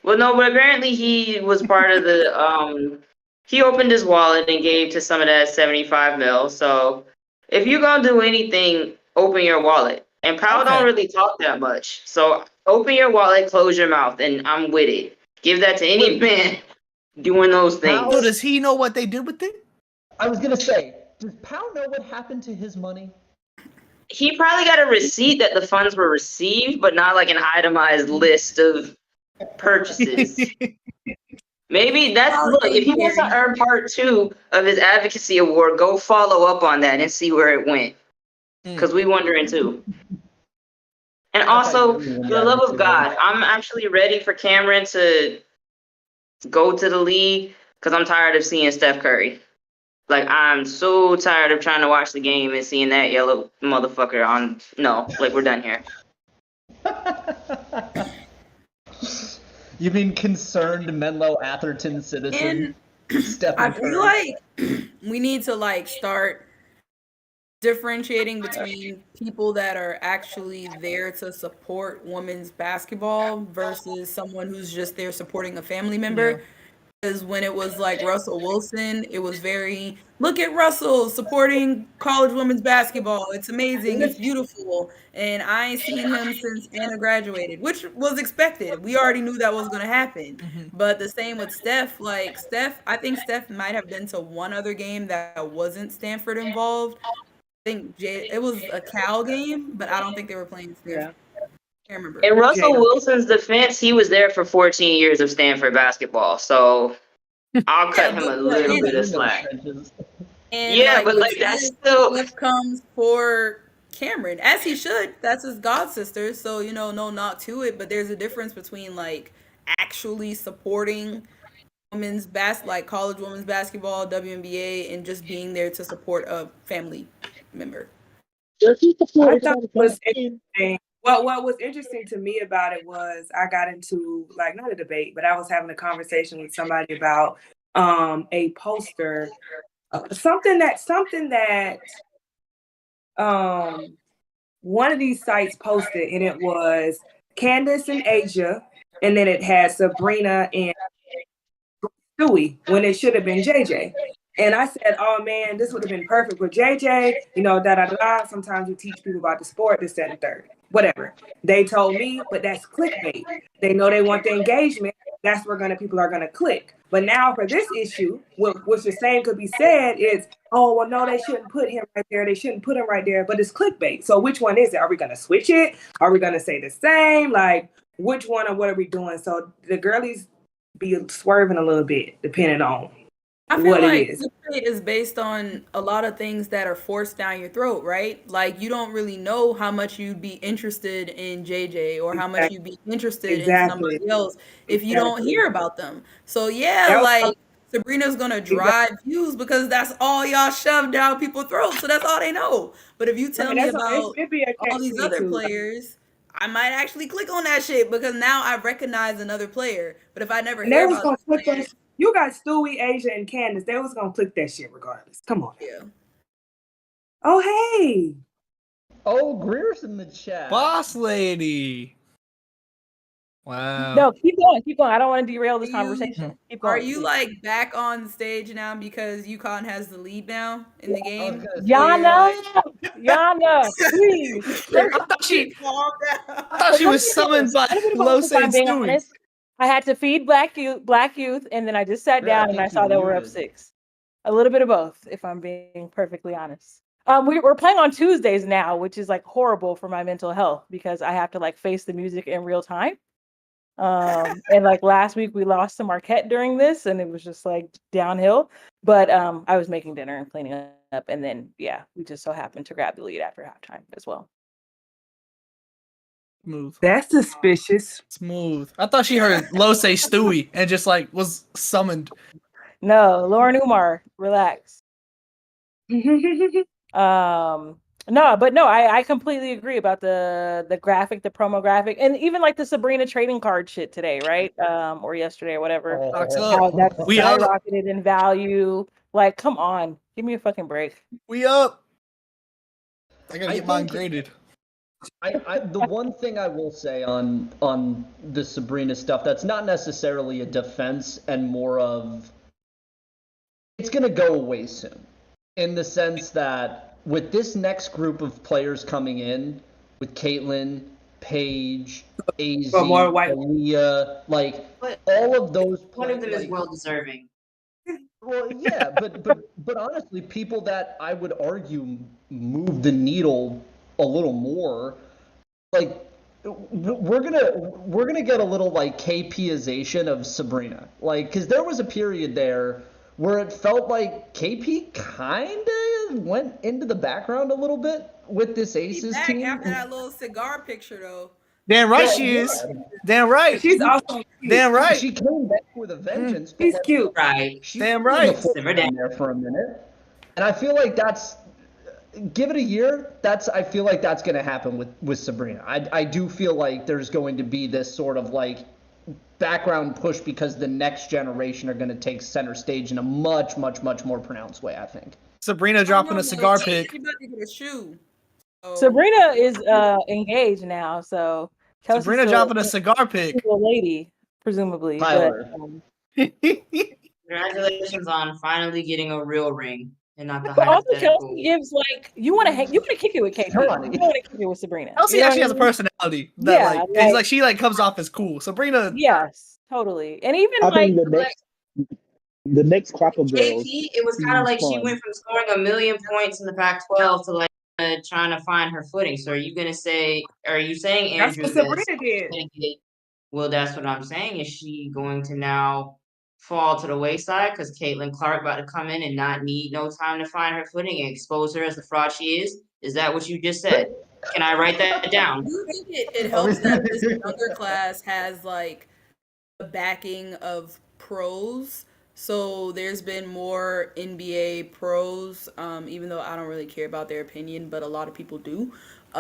well, no, but apparently he was part of the he opened his wallet and gave to some of that 75 mil. So if you're gonna do anything, open your wallet. And Powell Okay. don't really talk that much. So open your wallet, close your mouth, and I'm with it. Give that to any man doing those things. So does he know what they did with it? I was gonna say, does Powell know what happened to his money? He probably got a receipt that the funds were received, but not like an itemized list of purchases. Maybe that's look. If he wants to earn part 2 of his advocacy award, go follow up on that and see where it went. Because we wondering too. And also, for the love of God, I'm actually ready for Cameron to go to the league because I'm tired of seeing Steph Curry. Like, I'm so tired of trying to watch the game and seeing that yellow motherfucker on. No, like, we're done here. You mean concerned Menlo Atherton citizen? Stephen I Curry. feel like we need to like start differentiating between people that are actually there to support women's basketball versus someone who's just there supporting a family member. Because when it was like Russell Wilson, it was very, look at Russell supporting college women's basketball. It's amazing. It's beautiful. And I ain't seen him since Anna graduated, which was expected. We already knew that was going to happen. But the same with Steph. Like, Steph, I think Steph might have been to one other game that wasn't Stanford involved. I think it was a Cal game, but I don't think they were playing Stanford. Can't remember. In Russell Wilson's defense, he was there for 14 years of Stanford basketball, so I'll cut him a little bit of slack. And Yeah, but like that's still Steph comes for Cameron, as he should. That's his god sister, so no knock to it. But there's a difference between like actually supporting women's like college women's basketball, WNBA, and just being there to support a family member. I thought it was interesting. Well, what was interesting to me about it was I got into like not a debate, but I was having a conversation with somebody about a poster, something that one of these sites posted, and it was Candace and Asia, and then it had Sabrina and Stewie when it should have been JJ. And I said, oh man, this would have been perfect for JJ, da da da. Sometimes we teach people about the sport, this, that, and third. Whatever. They told me, but that's clickbait. They know they want the engagement. That's where people are gonna click. But now for this issue, which the same could be said is, oh well, no, they shouldn't put him right there. They shouldn't put him right there. But it's clickbait. So which one is it? Are we gonna switch it? Are we gonna say the same? Like which one or what are we doing? So the girlies be swerving a little bit depending on I feel what like it is. clickbait is based on a lot of things that are forced down your throat, right? Like you don't really know how much you'd be interested in JJ or how much you'd be interested in somebody else if you don't hear about them. So yeah, like Sabrina's gonna drive views because that's all y'all shove down people's throats. So that's all they know. But if you tell me about all these other players, I might actually click on that shit because now I recognize another player. But if I never hear about this player, you got Stewie, Asia, and Candace. They was gonna click that shit regardless. Come on. Yeah. Oh hey. Oh, Greer's in the chat. Boss lady. Wow. No, keep going. I don't want to derail this conversation. Keep going. Are you like back on stage now because UConn has the lead now in the game? Yana, please. I thought she was summoned by Lose and Stewie. I had to feed Black Youth, and then I just sat down and I saw that we're up 6. A little bit of both, if I'm being perfectly honest. We're playing on Tuesdays now, which is like horrible for my mental health because I have to like face the music in real time. And like last week we lost to Marquette during this, and it was just like downhill. But I was making dinner and cleaning up, and then we just so happened to grab the lead after halftime as well. Smooth. That's suspicious. Smooth. I thought she heard Lo say Stewie and just like was summoned. No, Lauren Umar, relax. I completely agree about the graphic, the promo graphic, and even like the Sabrina trading card shit today, right? Or yesterday or whatever. How that's skyrocketed in value. Like, come on, give me a fucking break. We up. I gotta get mine graded. The one thing I will say on the Sabrina stuff that's not necessarily a defense and more of it's gonna go away soon, in the sense that with this next group of players coming in, with Caitlyn, Paige, AZ, Aaliyah, like all of those. One of them is well deserving. Well, yeah, but honestly, people that I would argue move the needle a little more, like we're gonna get a little like KP-ization of Sabrina, like because there was a period there where it felt like KP kind of went into the background a little bit with this Aces team. After that little cigar picture, though. Damn right she is. Damn right. She's awesome. Damn right. She came back with a vengeance. She's cute. Right. Damn right. Simmer down there for a minute, and I feel like that's. Give it a year. I feel like that's going to happen with Sabrina. I do feel like there's going to be this sort of like background push because the next generation are going to take center stage in a much, much, much more pronounced way, I think. Sabrina dropping a cigar pic. She about to get a shoe. Sabrina is engaged now, so Kelsey's Sabrina dropping a cigar pic. A lady, presumably. Tyler. But, Congratulations on finally getting a real ring. And not the but also hypothetical. Kelsey gives like you want to kick it with KP. You want to kick it with Sabrina. Kelsey actually has a personality that like she like comes off as cool. Sabrina. Yes, totally. And even I like think the next crop of girls. JP, it was kind of like she went from scoring 1 million points in the Pac-12 to like trying to find her footing. So are you saying Andrew? That's what Sabrina did. Well, that's what I'm saying. Is she going to now fall to the wayside because Caitlin Clark about to come in and not need no time to find her footing and expose her as the fraud she is? Is that what you just said? Can I write that down? Do you think it helps that this younger class has like the backing of pros? So there's been more NBA pros, even though I don't really care about their opinion, but a lot of people do.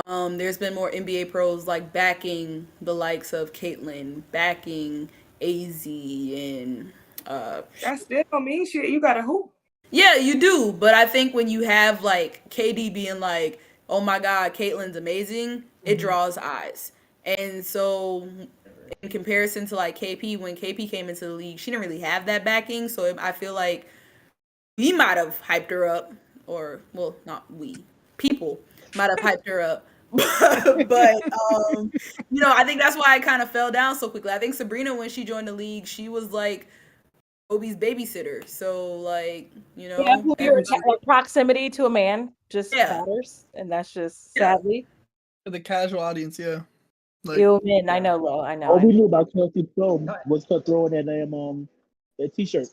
There's been more NBA pros like backing the likes of Caitlyn, backing AZ and that still don't mean shit. You got to hoop. Yeah, you do. But I think when you have like KD being like, oh my God, Caitlyn's amazing, it draws eyes. And so in comparison to like KP, when KP came into the league, she didn't really have that backing. So I feel like we might have hyped her up, or well, not we, people might have hyped her up. but I think that's why I kind of fell down so quickly. I think Sabrina, when she joined the league, she was like Kobe's babysitter. So like, Yeah, your proximity to a man just Yeah. matters, and that's just sadly. For the casual audience, yeah. Like, You men, I know, Lo, I know. All we knew about Kelsey Plum was her throwing that t-shirt.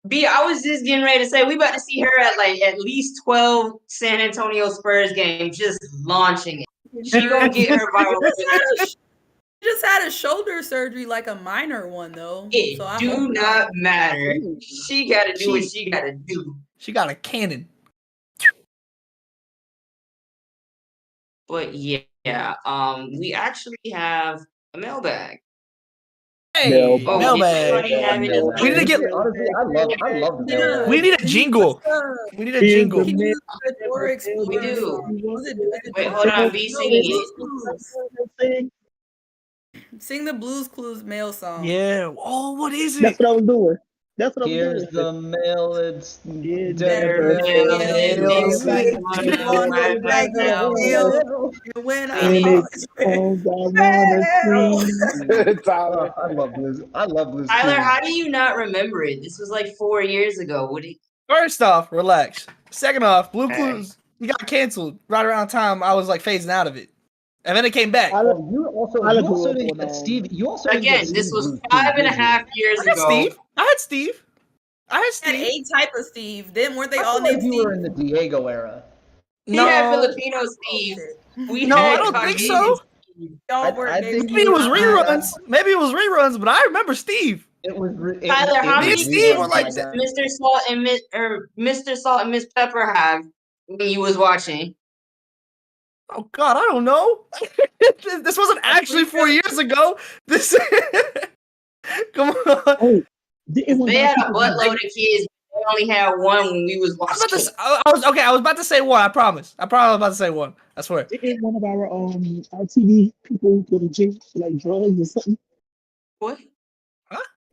B, I was just getting ready to say we about to see her at like at least 12 San Antonio Spurs games, just launching it. She gonna get her viral. She just had a shoulder surgery, like a minor one though. It So I do hope not matter. She gotta do what she gotta do. she got a cannon. But yeah, we actually have a mailbag. Hey, Mailbag. mailbag. We need to get. Honestly, I love the mailbag. We need a jingle. We need a jingle. we do. Wait, hold on, B, Sing the Blues Clues mail song. Yeah. Oh, what is That's it? what I was doing. That's what I was Here's doing. the mail. It's Denver. When And it's songs I wanna Tyler. I love Blues. I love Blues. Tyler, Clues. how do you not remember it? This was like 4 years ago. What do you... First off, relax. Second off, Blue Hey. Clues, you got canceled right around the time I was like phasing out of it. And then it came back. Oh, you also grew didn't up get on, Steve. You also didn't Again, get this Steve was Blues 5.5 years I had ago. Steve. I had Steve. I had had Steve. a type of Steve. Then weren't they I all feel like named you Steve? were in the Diego era. He No. had Filipino Steve. We No, had I don't think Caucasian so. Steve. Y'all were I named think Maybe it was Yeah. reruns. Maybe it was reruns, but I remember Steve. It was. Tyler, how Me many and Steve were like- seasons did Mr. Salt and Mr. Salt and Miss Pepper have when you was watching? Oh God, I don't know. This wasn't actually 4 years ago. This. Come on. Oh, it was They had a not- buttload of kids. They only had one when we was I was about to. watching. I was about to say one. I promise. I was about to say one. I swear. Didn't one of our TV people go to jail for like drugs or something? What?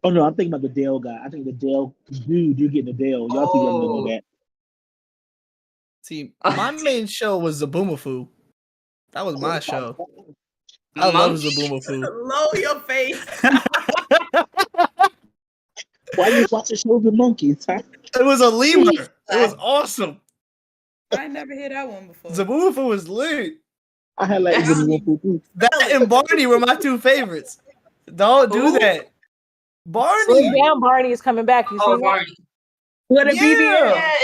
Oh no, I'm thinking about the Dale guy. I think the Dale dude, you get the Dale. Y'all too young to know that. See, my main show was Zaboomafoo. That was my show. I love Monkey? Zaboomafoo. Low your face. Why you watching shows with monkeys, huh? It was a lemur. It was awesome. I never heard that one before. Zaboomafoo was lit. I had like That's- even one for That and Barney were my two favorites. Don't do Who? that. Slow Barney. down, Barney is coming back. You see Oh, that? Barney. What a Yeah,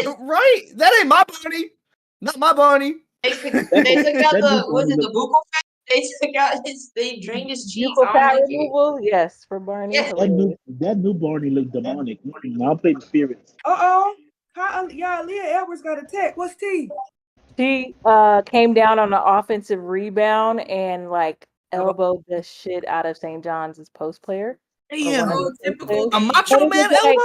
BBL. right. That ain't my Barney. Not my Barney. They took out the dude was it the look- buccal fat? They took out they drained his cheeks. Buccal I fat don't like it. removal, yes, for Barney. Yeah. that new Barney looked demonic. I'll play the spirits. Yeah, Leah Edwards got a tech. What's T? She came down on an offensive rebound and like elbowed the shit out of St. John's post player. Damn. Oh, typical. A Macho Man elbow?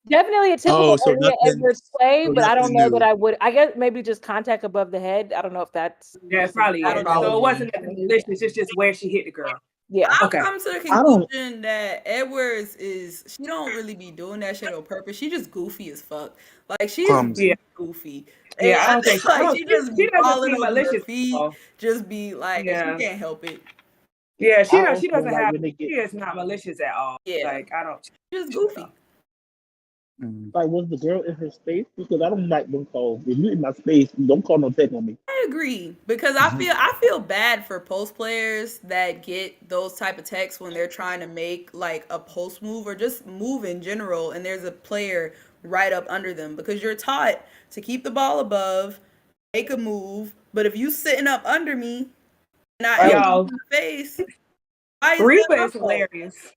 Definitely a typical so Aaliyah nothing- Edwards play, so but I don't nothing know new. that I would. I guess maybe just contact above the head. I don't know if that's. Yeah, probably. I don't Yeah. know. So it wasn't nothing malicious. It's just where she hit the girl. Yeah. I've Okay. come to the I don't- conclusion that Edwards she don't really be doing that shit on purpose. She just goofy as fuck. Like she's Clumsy. Yeah. goofy. Yeah, I don't And think like she just she be doesn't falling seem on her malicious. feet. Just be like Yeah. she can't help it. Yeah, she I don't. also She doesn't like have. when they She get- is not malicious at all. Yeah. Like I don't. She's just goofy. Like, was the girl in her space? Because I don't like them calls. If you in my space, don't call no tech on me. I agree because I feel bad for post players that get those type of texts when they're trying to make like a post move or just move in general, and there's a player right up under them because you're taught to keep the ball above, make a move. But if you sitting up under me and I Yo. elbow you in the face, why is that Reba my is fault? hilarious.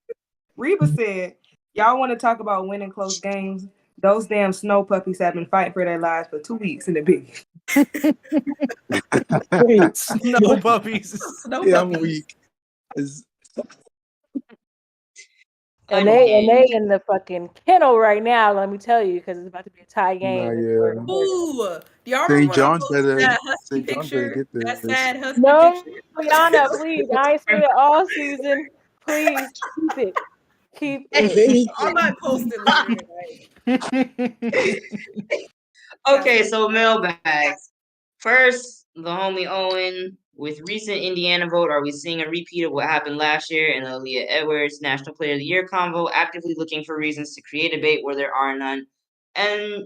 Reba said, "Y'all want to talk about winning close games? Those damn snow puppies have been fighting for their lives for 2 weeks in the big." Wait, Snow puppies. Snow Yeah, I'm puppies. weak. It's- And they in the fucking kennel right now. Let me tell you, because it's about to be a tie game. Nah, It's- yeah. Ooh, do y'all St. remember when I John's posted better- that husky St. John's better picture? get That this. sad husky No, picture. Yana, please. I ain't seen it all season. Please keep it. Keep Hey, it. baby. I might post it later tonight. Okay, so mailbags. First, the homie Owen. With recent Indiana vote, are we seeing a repeat of what happened last year in the Aaliyah Edwards National Player of the Year convo, actively looking for reasons to create debate where there are none? And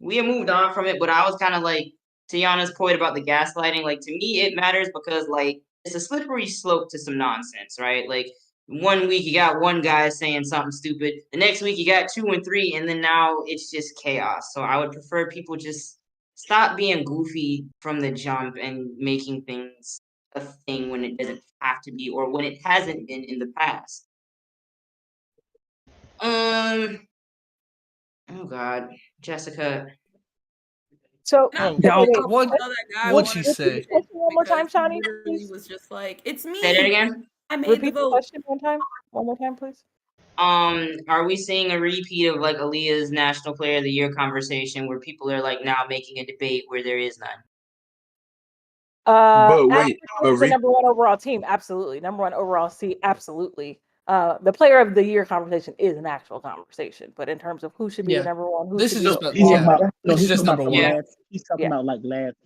we have moved on from it, but I was kind of like, to Yana's point about the gaslighting, like, to me, it matters because, like, it's a slippery slope to some nonsense, right? Like, 1 week you got one guy saying something stupid, the next week you got 2 and 3, and then now it's just chaos. So I would prefer people just stop being goofy from the jump and making things a thing when it doesn't have to be or when it hasn't been in the past. Oh God, Jessica. So Oh, what'd she say? Repeat the question one more time, Because he Shawnee, literally please. was just like, "It's me. Say that again. I made Repeat the the vote." question one more time, please. Are we seeing a repeat of like Aaliyah's National Player of the Year conversation where people are like now making a debate where there is none? But After wait, the number one overall team, absolutely. Number one overall seed, absolutely. The player of the year conversation is an actual conversation, but in terms of who should be the number one, who This should is be just the He's talking yeah. about, no, This is he's just talking number about one. last. He's talking about like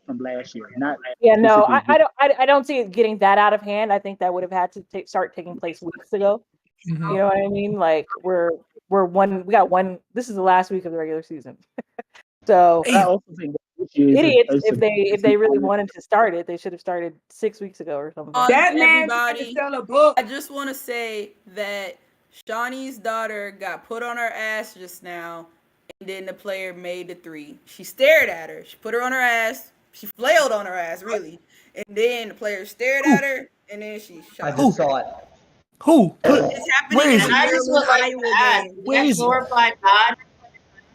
from last year, not yeah. No, I specifically don't see it getting that out of hand. I think that would have had to start taking place weeks ago. Mhm. You know what I mean? Like we got one. This is the last week of the regular season, so But I also think that this year is idiots a if they really wanted to start it, they should have started 6 weeks ago or something. That man tried to Everybody, sell a book. I just want to say that Shawnee's daughter got put on her ass just now, and then the player made the 3. She stared at her. She put her on her ass. She flailed on her ass, really. And then the player stared at her, and then she shot. I just saw it. Who? It's happening Where in is the it? I just would Maryland like Iowa to ask, game. Where that is it? glorified God,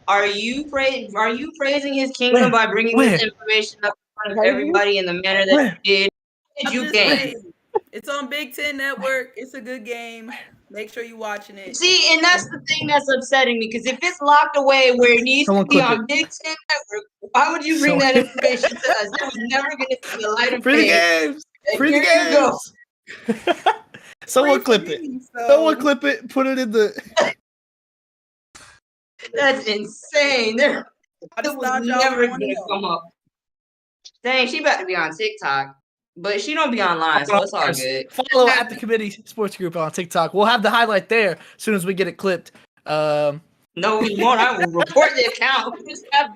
are you praising his kingdom Where? by bringing Where? this information up in front of Are you? everybody in the manner that Where? you did? Did I'm you just gain? saying, it's on Big Ten Network. It's a good game. Make sure you're watching it. See, and that's the thing that's upsetting me, because if it's locked away where it needs Someone to be clip on it. Big Ten Network, why would you bring that information to us? It was never going to see the light of Free the day. games. And Free the here you go. games. Someone Free for clip it. me, so- Someone clip it. Put it in the. That's insane. It I just was thought y'all never would going want to to know. come up. Dang, she about to be on TikTok, but she don't be online, so it's all good. Follow at the committee sports group on TikTok. We'll have the highlight there as soon as we get it clipped. No, we won't. I will report the account. We just have-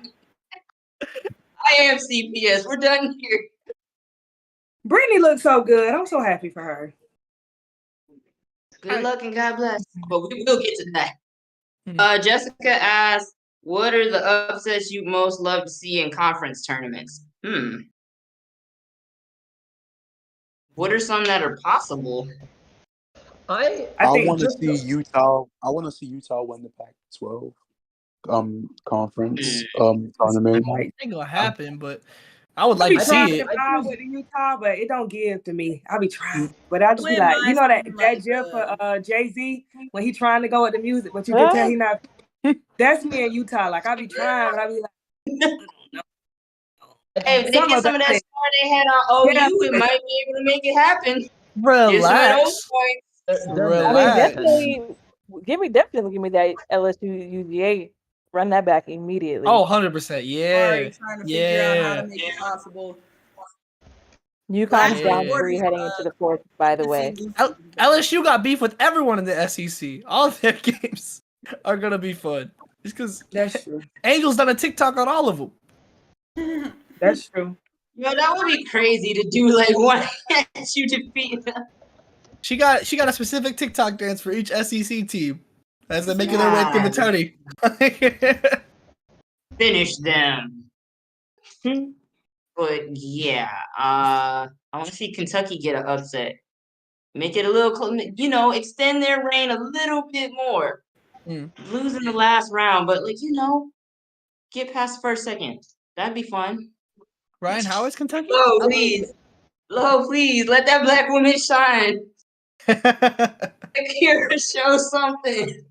I am CPS. We're done here. Brittany looks so good. I'm so happy for her. Good luck and God bless. But we will get to that. Mhm. Jessica asked, what are the upsets you most love to see in conference tournaments? What are some that are possible? I I think want to just see Utah. I want to see Utah win the Pac-12 conference tournament. It ain't gonna happen, but I would like I to be trying see to it. vibe with the Utah, but it don't give to me. I be trying, but I just be Win like, you know that mine that like, gif for Jay-Z when he trying to go with the music, but you can tell he not. That's me in Utah. Like I be trying, but I be like, Hey, if they Something get some of about that it. star they had on OU, Yeah. it might be able to make it happen. Just Relax. those points. I mean, Relax. definitely give me that LSU UGA. Run that back immediately. Oh, 100%. Yeah. Already trying to figure out how Yeah. to make it possible. UConn's Yeah. down 3 heading into the 4th, by the way. LSU got beef with everyone in the SEC. All their games are gonna be fun. Just because That's true. Angel's done a TikTok on all of them. That's true. Yo, that would be crazy to do like one you defeat them. She got a specific TikTok dance for each SEC team as they're making their way through the tourney. Finish them. But yeah, I want to see Kentucky get an upset. Make it a little, extend their reign a little bit more. Lose in the last round, but get past the first second. That'd be fun. Ryan Howard's Kentucky? Low, please. Low, please. Let that black woman shine. Here to show something.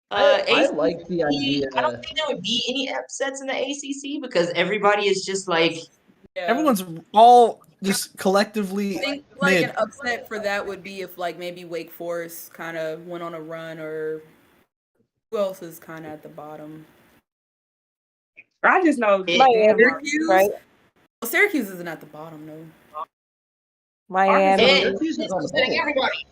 I like the idea. I don't think there would be any upsets in the ACC because everybody is just like everyone's all just collectively I think like mid. an upset for that would be if like maybe Wake Forest kind of went on a run or Who else is kind of at the bottom? I just know Miami, Syracuse? right? Well, Syracuse isn't at the bottom, though. Miami. Syracuse is on the bubble. Everybody.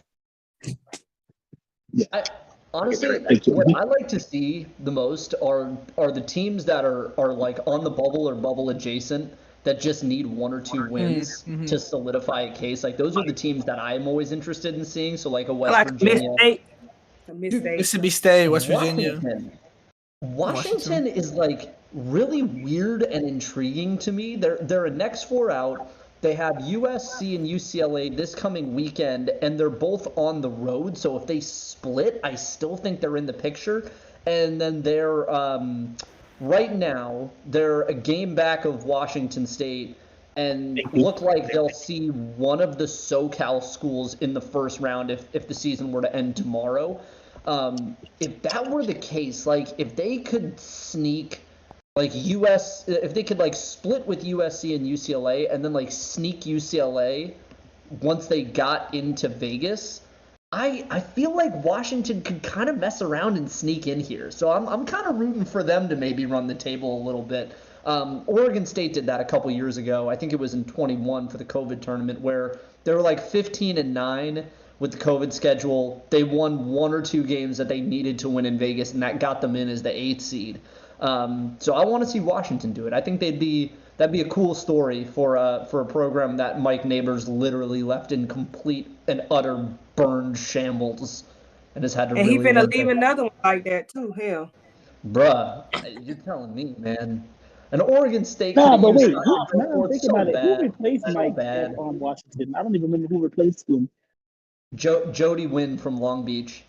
Honestly, what I like to see the most are the teams that are like on the bubble or bubble adjacent that just need 1 or 2 wins to solidify a case. Like those are the teams that I'm always interested in seeing. So like a West Virginia, Mississippi State, West Virginia. Washington is like really weird and intriguing to me. They're a next 4 out. They have USC and UCLA this coming weekend, and they're both on the road. So if they split, I still think they're in the picture. And then they're right now they're a game back of Washington State, and look like they'll see one of the SoCal schools in the first round if the season were to end tomorrow. If that were the case, like if they could sneak. Like if they could like split with USC and UCLA and then like sneak UCLA once they got into Vegas, I feel like Washington could kind of mess around and sneak in here. So I'm kind of rooting for them to maybe run the table a little bit. Oregon State did that a couple years ago. I think it was in 21 for the COVID tournament where they were like 15-9 with the COVID schedule. They won 1 or 2 games that they needed to win in Vegas, and that got them in as the 8th seed. So I want to see Washington do it. I think that'd be a cool story for a program that Mike Neighbors literally left in complete and utter burned shambles, and has had to. And really he finna leave another one like that too. Hell, bruh, you're telling me, man. An Oregon State. No, but wait. Now I'm thinking about it. Who replaced Mike at Washington? I don't even remember who replaced him. Jody Wynn from Long Beach.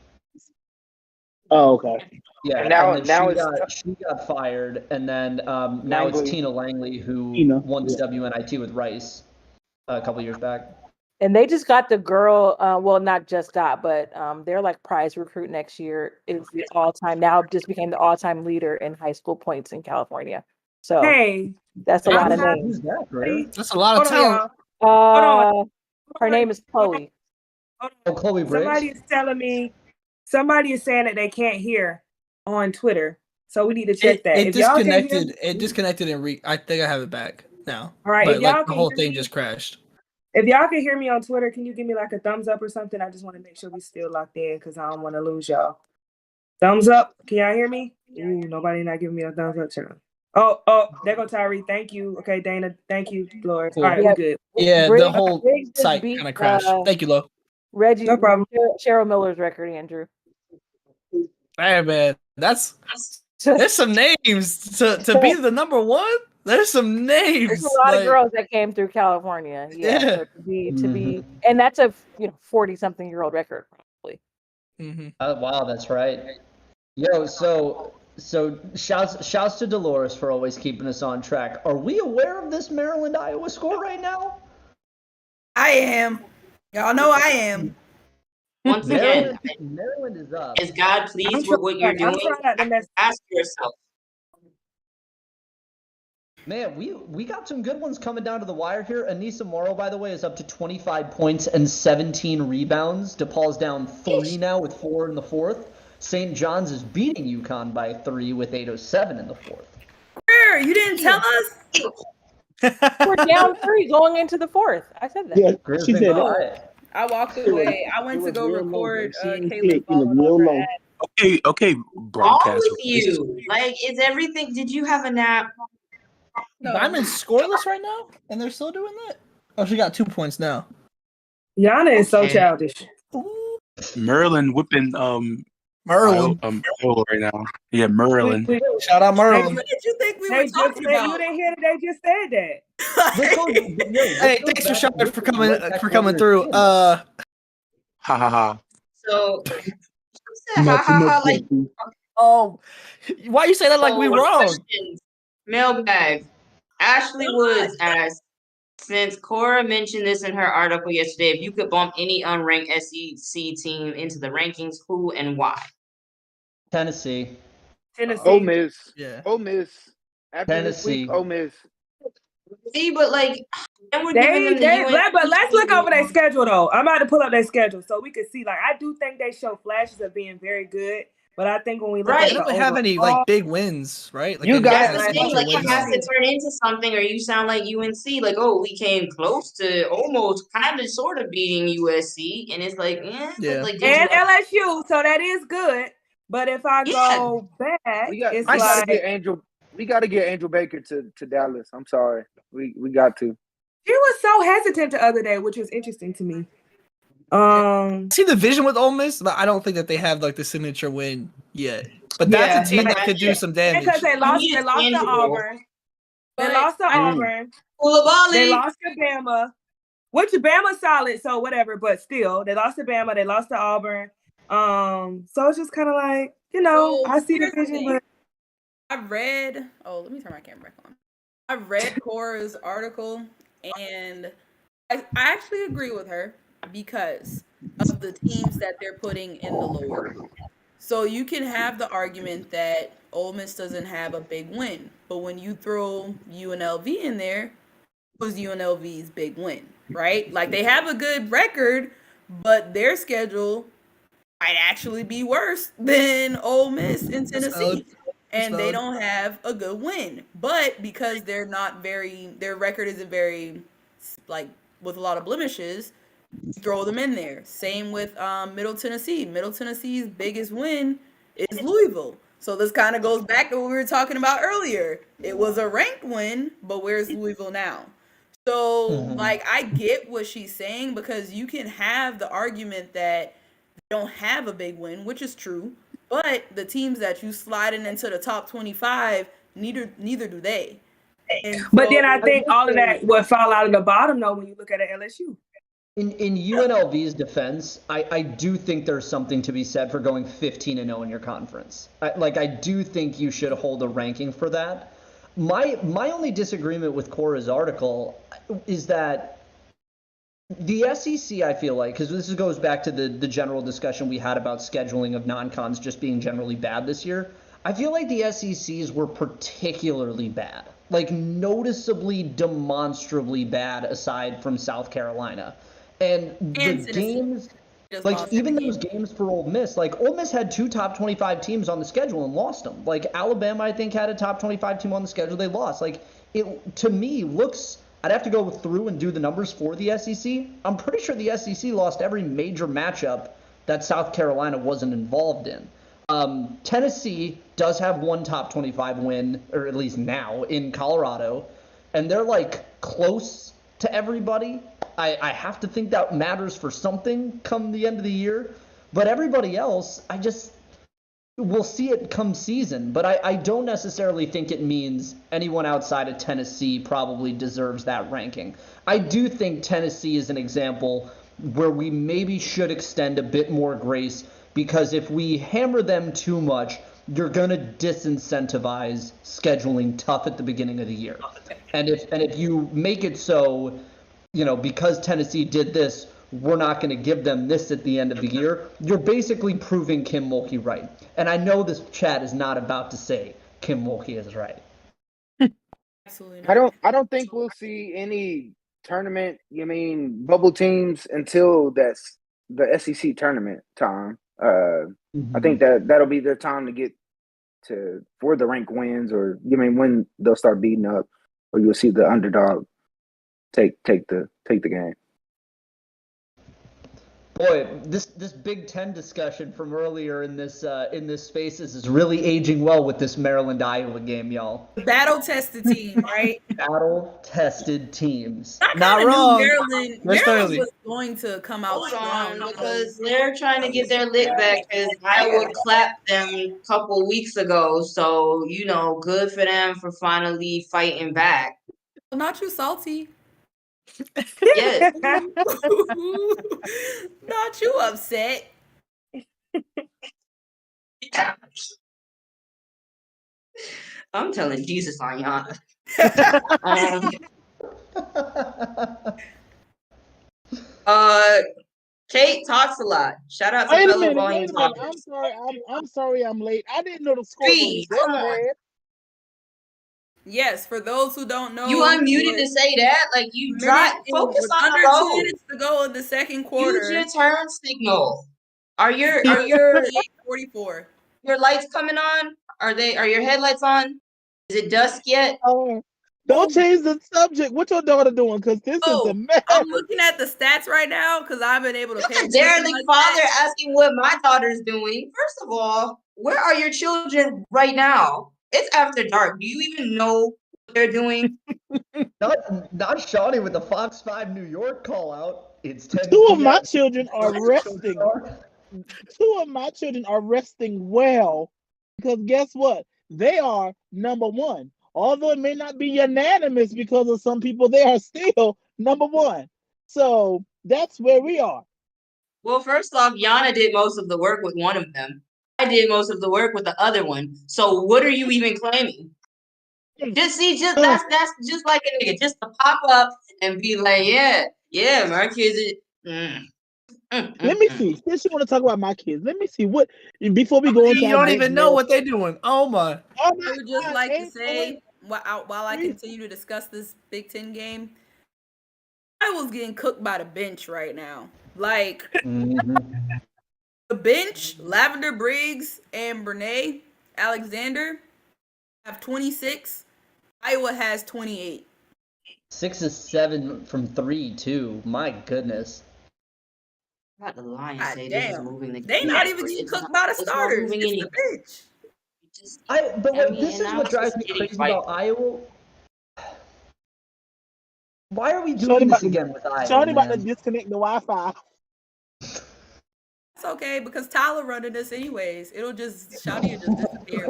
Oh, okay. Yeah, And now she got fired, and then now it's Tina Langley who won the WNIT with Rice a couple years back. And they just got the girl, well, not just got, but they're like prize recruit next year. Is the all-time, now just became the all-time leader in high school points in California. So hey, that's a lot of names. That's a lot of talent. Her name is Chloe. Oh, Chloe Briggs? Somebody is telling me, somebody is saying that they can't hear on Twitter. So we need to check that. It disconnected. It disconnected and I think I have it back now. All right. But If y'all like, the can whole hear thing me- just crashed. If y'all can hear me on Twitter, can you give me like a thumbs up or something? I just want to make sure we still locked in because I don't want to lose y'all. Thumbs up. Can y'all hear me? Ooh, nobody not giving me a thumbs up. Channel. Oh, there go Tyree. Thank you. Okay, Dana. Thank you, Lord. Cool. All right, we're good. Yeah, Briggs- the whole Briggs just site beat, kind of crashed. Thank you, Lo. Reggie, No problem. Cheryl Miller's record, Andrew. Hey, man, there's some names to be the number one. There's some names. There's a lot of girls that came through California. Yeah. So to be, and that's a 40-something-year-old record, probably. Mm-hmm. Wow, that's right. Yo, so shouts to Dolores for always keeping us on track. Are we aware of this Maryland Iowa score right now? I am. Y'all know I am. Once again, Maryland is up. is God pleased with what you're doing? Ask yourself. Man, we got some good ones coming down to the wire here. Anissa Morrow, by the way, is up to 25 points and 17 rebounds. DePaul's down 3 now with 4 in the fourth. St. John's is beating UConn by 3 with 8:07 in the fourth. Where? You didn't tell us? We're down 3 going into the fourth. I said that. Yeah, she said that. I walked away. I went to go record Caleb. Okay, All broadcast. with you. Like, is everything? Did you have a nap? No. Diamond's scoreless right now, and they're still doing that. Oh, she got 2 points now. Yana is so childish. Maryland whipping Merlin. Iowa right now. Yeah, Maryland. Shout out Merlin. What did you think we They were just talking said, about? you didn't hear that they just said that. Hey, thanks for shouting for coming through. Ha ha ha. So, like, Oh, why you say that like we so, wrong? questions. Mailbag. Ashley Woods asked, since Cora mentioned this in her article yesterday, if you could bump any unranked SEC team into the rankings, who and why? Tennessee. Ole Miss. Yeah. Ole Miss. After this week, Tennessee. Ole Miss. See, but like, then we're giving them the But let's look over their schedule though. I'm about to pull up their schedule so we can see. Like, I do think they show flashes of being very good. But I think when we look Right. They at don't the really have any overall, like big wins, right? Like You any got- That's like, the thing. signature Like, wins. it has to turn into something, or you sound like UNC. Like, oh, we came close to almost, kind of, sort of beating USC, and it's like, Yeah. like, did and you? LSU, so that is good. But if I Yeah. go back, We got it's we gotta like get Angel. We gotta get Angel Baker to Dallas. I'm sorry. We got to. she was so hesitant the other day, which was interesting to me. I see the vision with Ole Miss, but I don't think that they have like the signature win yet. But that's Yeah, a team not that could do some damage. because they lost mean, to it's tangible. Auburn. They But lost to I- Auburn. They Koulibaly. lost to Bama, which Bama's solid, so whatever. But still, they lost to Bama. They lost to Auburn. So it's just kind of like, So, I see the here's the vision, thing. but I read. Oh, let me turn my camera back on. I read Cora's article, and I actually agree with her because of the teams that they're putting in the lower. So you can have the argument that Ole Miss doesn't have a big win, but when you throw UNLV in there, was UNLV's big win, right? Like they have a good record, but their schedule might actually be worse than Ole Miss and That's valid. Tennessee. And they valid. don't have a good win. But because they're not their record isn't very, like, with a lot of blemishes, throw them in there. Same with Middle Tennessee. Middle Tennessee's biggest win is Louisville. So this kind of goes back to what we were talking about earlier. It was a ranked win, but where's Louisville now? So, like, I get what she's saying because you can have the argument that they don't have a big win, which is true, but the teams that you sliding into the top 25, neither do they. And But then so- I think all of that would fall out of the bottom though when you look at an LSU. In UNLV's defense, I do think there's something to be said for going 15-0 in your conference. I do think you should hold a ranking for that. My only disagreement with Cora's article is that the SEC, I feel like, because this goes back to the general discussion we had about scheduling of non-cons just being generally bad this year. I feel like the SECs were particularly bad, like noticeably, demonstrably bad aside from South Carolina. And the Tennessee. games, Just like lost even every those game. games for Ole Miss, like Ole Miss had 2 top 25 teams on the schedule and lost them. Like Alabama, I think, had a top 25 team on the schedule. They lost. Like it, to me, looks, I'd have to go through and do the numbers for the SEC. I'm pretty sure the SEC lost every major matchup that South Carolina wasn't involved in. Tennessee does have 1 top 25 win, or at least now, in Colorado, and they're like close to everybody. I have to think that matters for something come the end of the year. But everybody else, we'll see it come season. But I don't necessarily think it means anyone outside of Tennessee probably deserves that ranking. I do think Tennessee is an example where we maybe should extend a bit more grace, because if we hammer them too much, you're going to disincentivize scheduling tough at the beginning of the year. And if you make it so, because Tennessee did this, we're not going to give them this at the end of the year, you're basically proving Kim Mulkey right. And I know this chat is not about to say Kim Mulkey is right. Absolutely not. I don't think we'll see any tournament, bubble teams until that's the SEC tournament time. I think that'll be their time to get for the rank wins, or when they'll start beating up, or you'll see the underdog take the game. Boy, this Big Ten discussion from earlier in this Spaces is really aging well with this Maryland-Iowa game, y'all. Battle-tested team, right? Battle-tested teams. I Not kinda knew wrong. Maryland Just early. was going to come out Hold strong on, because they're trying to get their lick back because Iowa clapped them a couple weeks ago. So, good for them for finally fighting back. Not you salty. Yes. Not you upset. I'm telling Jesus on y'all. Kate talks a lot. Shout out to Wait a fellow minute, volume wait a minute. talkers. I'm sorry I'm late. I didn't know the score Reed, was come that on. bad. Yes, for those who don't know, You unmuted to say that? Like, you dropped. Focus on under the 2 road. minutes to go in the second quarter. Use your turn signal. Are your 44. your lights coming on? Are your headlights on? Is it dusk yet? Don't change the subject. What your daughter doing? Because this is a mess. I'm looking at the stats right now because I've been able to pay How attention dare to the my father stats. asking what my daughter's doing? First of all, where are your children right now? It's after dark. Do you even know what they're doing? Not Shawnee with the Fox 5 New York call out. It's 10 Two of my p.m. children are resting. Two of my children are resting well because guess what? They are number one. Although it may not be unanimous because of some people, they are still number one. So that's where we are. Well, first off, Yana did most of the work with one of them. I did most of the work with the other one. So what are you even claiming? That's just like a nigga, just to pop up and be like, yeah, my kids Let me see. Since you want to talk about my kids, let me see what before we go into. You don't even know what they're doing. Oh my! I would just like to say, while I continue to discuss this Big Ten game, I was getting cooked by the bench right now. Like the bench, Lavender Briggs and Brene Alexander have 26. Iowa has 28. 6 is 7 from 3 too. My goodness. Not the Lions God say they're just damn. moving the They not even getting cooked by the starters. It's the bench. This is what drives me crazy about Iowa. Why are we doing this again with Iowa? Shawnee about to disconnect the Wi-Fi. It's okay because Tyler running this anyways. It'll just Shawnee will just disappear.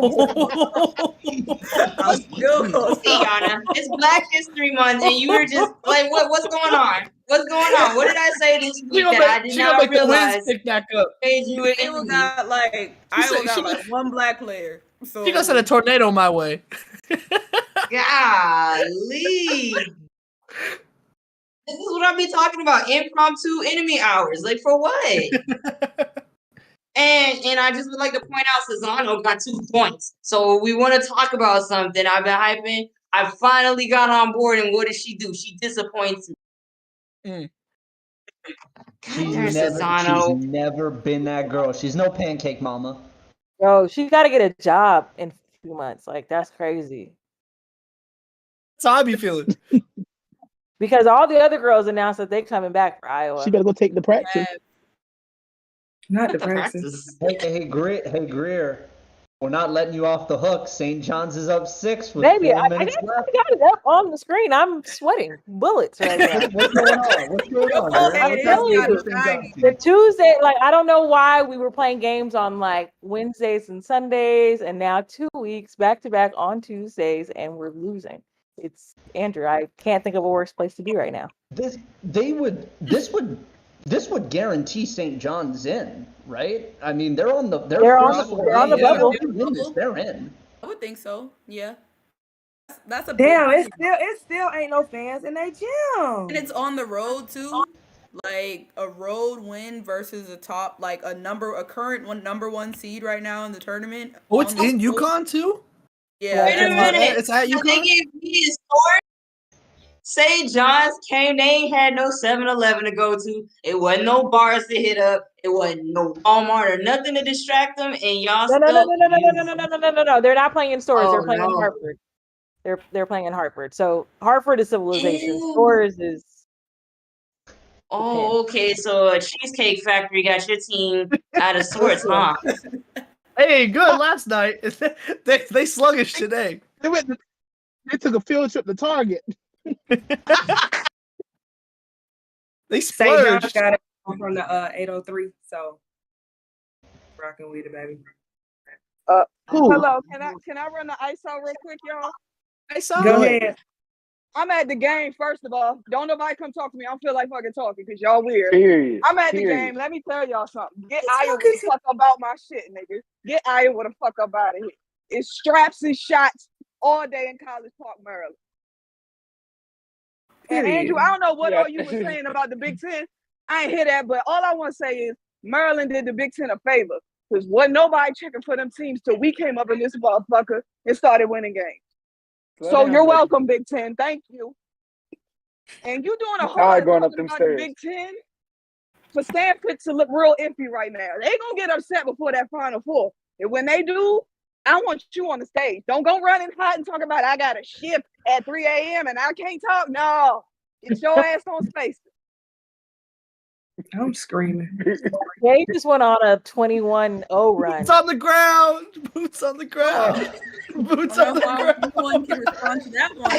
I'm still gonna Yana, it's Black History Month, and you were just like, what's going on? What's going on? What did I say this week that I did not realize? Pick back up. Iowa got like one black player. So She gonna send a tornado my way. Golly. This is what I be talking about. Impromptu enemy hours. Like for what? And I just would like to point out Cesano got 2 points. So we want to talk about something. I've been hyping. I finally got on board, and what did she do? She disappoints me. She's never been that girl. She's no pancake mama. Bro, she got to get a job in a few months. Like, that's crazy. That's how I be feeling. Because all the other girls announced that they're coming back for Iowa. She better go take the practice. Not the practice. Hey, Greer. We're not letting you off the hook. St. John's is up 6 with Maybe 4 minutes I left. got it up on the screen. I'm sweating bullets right now. What's going on? I'm telling you, the Tuesday, like I don't know why we were playing games on like Wednesdays and Sundays, and now 2 weeks back to back on Tuesdays, and we're losing. It's Andrew. I can't think of a worse place to be right now. This would guarantee St. John's in, right? I mean, they're on the bubble. They're in. I would think so. Yeah. That's a damn. It still ain't no fans in their gym, and it's on the road too. Like a road win versus a top, like a current number 1 seed right now in the tournament. Oh, it's in UConn too. Yeah. Wait a minute. It's at UConn. They gave me his score. St. John's came. They ain't had no 7-Eleven to go to. It wasn't no bars to hit up. It wasn't no Walmart or nothing to distract them. And y'all No. They're not playing in stores. They're playing in no. Hartford. They're playing in Hartford. So Hartford is civilization. Ew. Stores is. Oh, okay. So a Cheesecake Factory got your team out of sorts, huh? Hey, good last night. They sluggish today. They took a field trip to Target. They St. John's splurged. got it from the 803, so rocking with it, baby. Hello, can I run the ISO real quick, y'all? Go ahead. I'm at the game, first of all. Don't nobody come talk to me. I don't feel like fucking talking because y'all weird. Period. I'm at the game. Let me tell y'all something. Get Iowa the fuck about my shit, nigga. Get Iowa the fuck up out of here. It's straps and shots all day in College Park, Maryland. And Andrew, I don't know what all you were saying about the Big Ten. I ain't hear that, but all I want to say is Maryland did the Big Ten a favor because wasn't nobody checking for them teams till we came up in this motherfucker and started winning games. So you're welcome, Big Ten. Thank you. And you doing a whole lot going up talking them about stairs. the Big Ten for Stanford to look real iffy right now. They gonna get upset before that Final Four. And when they do, I want you on the stage. Don't go running hot and talk about I got a shift at 3 a.m. and I can't talk. No, get your ass on space. I'm screaming. They just went on a 21-0 run. Boots on the ground. Boots on the ground. Boots on the ground. No one can respond to that one.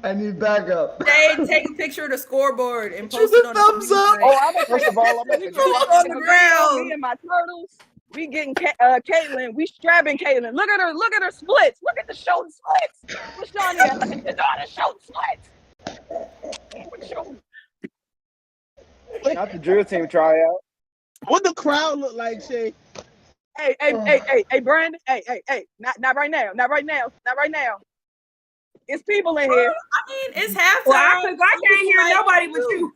I need backup. They take a picture of the scoreboard and Shoot post it the on thumbs the up. Oh, I'm gonna First of all, I'm we at just the on the the ground. ground. Me and my turtles. We getting Caitlin. We strapping Caitlin. Look at her. Look at her splits. Look at the shoulder splits. What's Shawnee at? Look at the shoulder splits. not the drill team tryout. What the crowd look like, Shay? Hey, Brandon. Hey. Not right now. Not right now. Not right now. It's people in here. I mean, it's halftime. Well, I can't hear nobody but you.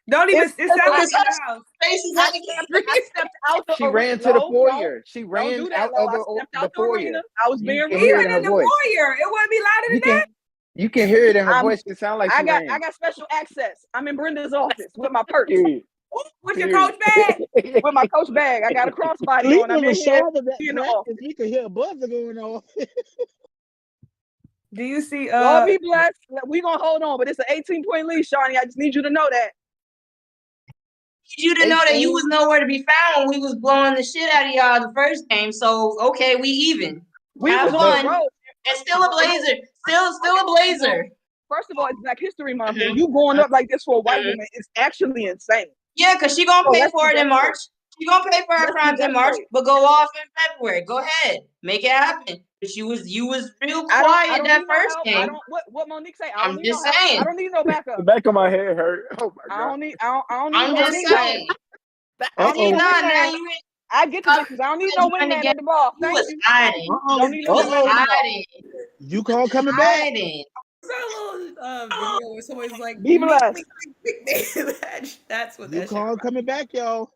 Don't even. It sounds like the house. I stepped out the She ran to the foyer. She Don't ran do that, out Lo. of I stepped the out the foyer. arena. I was being You can real. hear it Even in her in the voice. foyer, it wouldn't be louder than that. You can hear it in her I'm- voice. It sounds like I she got ran. special access. I'm in Brenda's office with my purse. Period. With your coach bag. With my coach bag. I got a crossbody At least on. I'm when in here. Rashad was at in the practice, we could hear a buzzer going off. Do you see? Lord be blessed. We gonna hold on, but it's an 18-point lead, Shawnee. I just need you to know that. You to know that you was nowhere to be found when we was blowing the shit out of y'all the first game. So okay, we even. We Have was on fun. the road. And still a Blazer. Still a Blazer. First of all, it's Black History Month. And you going up like this for a white woman is actually insane. Yeah, because she gonna Oh, pay let's for do it in that. March. She gonna pay for her Let's do crimes in that March, way. but go off in February. Go ahead, make it happen. But you was real I quiet don't that need no first help. game. What Monique say? I don't I'm need no just help. saying. I don't need no backup. The back of my head hurt. Oh my I god. don't need I'm no just Monique saying. I don't need You no not now. wingman. You I get the bitches. I don't need no wingman at the ball. you Thank was you. hiding. Don't need You no was wingman at the ball. hiding. You call coming back? Hiding. Saw a little video where somebody's like, Be blessed. That's what You that shit call about. coming back, y'all.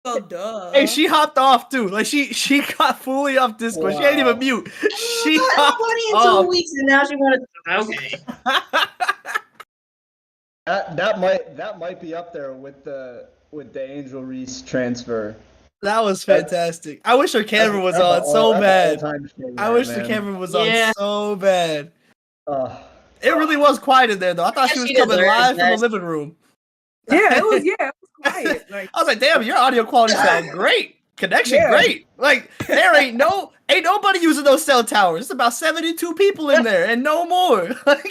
So duh. Hey, she hopped off too. Like she got fully off Discord. She ain't even mute. She hopped in 2 off. weeks and now she wanted. Okay. That might be up there with the Angel Reese transfer. That was fantastic. I wish her camera was on so bad. I wish the camera was Yeah. on so bad. It really was quiet in there though. I thought she was She coming deserves live from the that. living room. Yeah, it was quiet. Like, I was like, damn, your audio quality sounds great. Connection Yeah. great. Like there ain't nobody using those cell towers. It's about 72 people in there and no more. Like,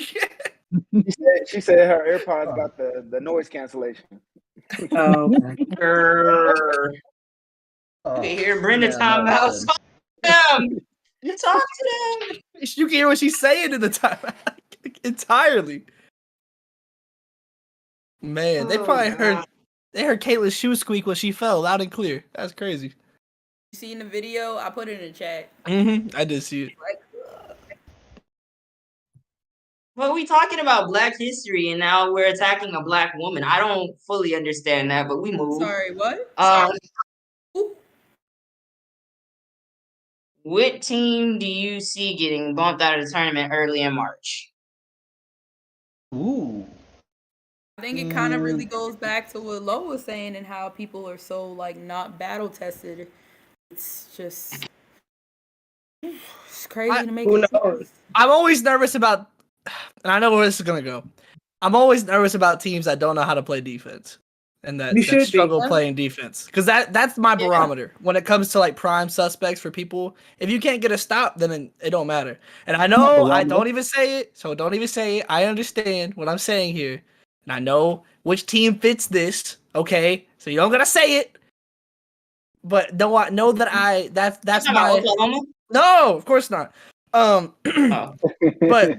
She said her AirPods got the noise cancellation. oh, You hear Brenda talking about them. You talk to them. you can hear what she's saying in the time entirely. Man, they probably heard Caitlyn's shoe squeak when she fell loud and clear. That's crazy. You seen the video? I put it in the chat. I did see it. But we talking about Black history and now we're attacking a Black woman. I don't fully understand that, but we move. Sorry, what? What team do you see getting bumped out of the tournament early in March? Ooh. I think it kind of really goes back to what Lo was saying and how people are so like not battle tested. It's just it's crazy to make who it. knows? I'm always nervous about, and I know where this is gonna go. I'm always nervous about teams that don't know how to play defense and that You should be. struggle playing defense, because that's my barometer when it comes to like prime suspects for people. If you can't get a stop, then it don't matter. And I know I don't even say it, so don't even say it. I understand what I'm saying here, and I know which team fits this. Okay, so you don't gotta say it, but know that that's Talking my about Oklahoma? no, of course not. Oh. But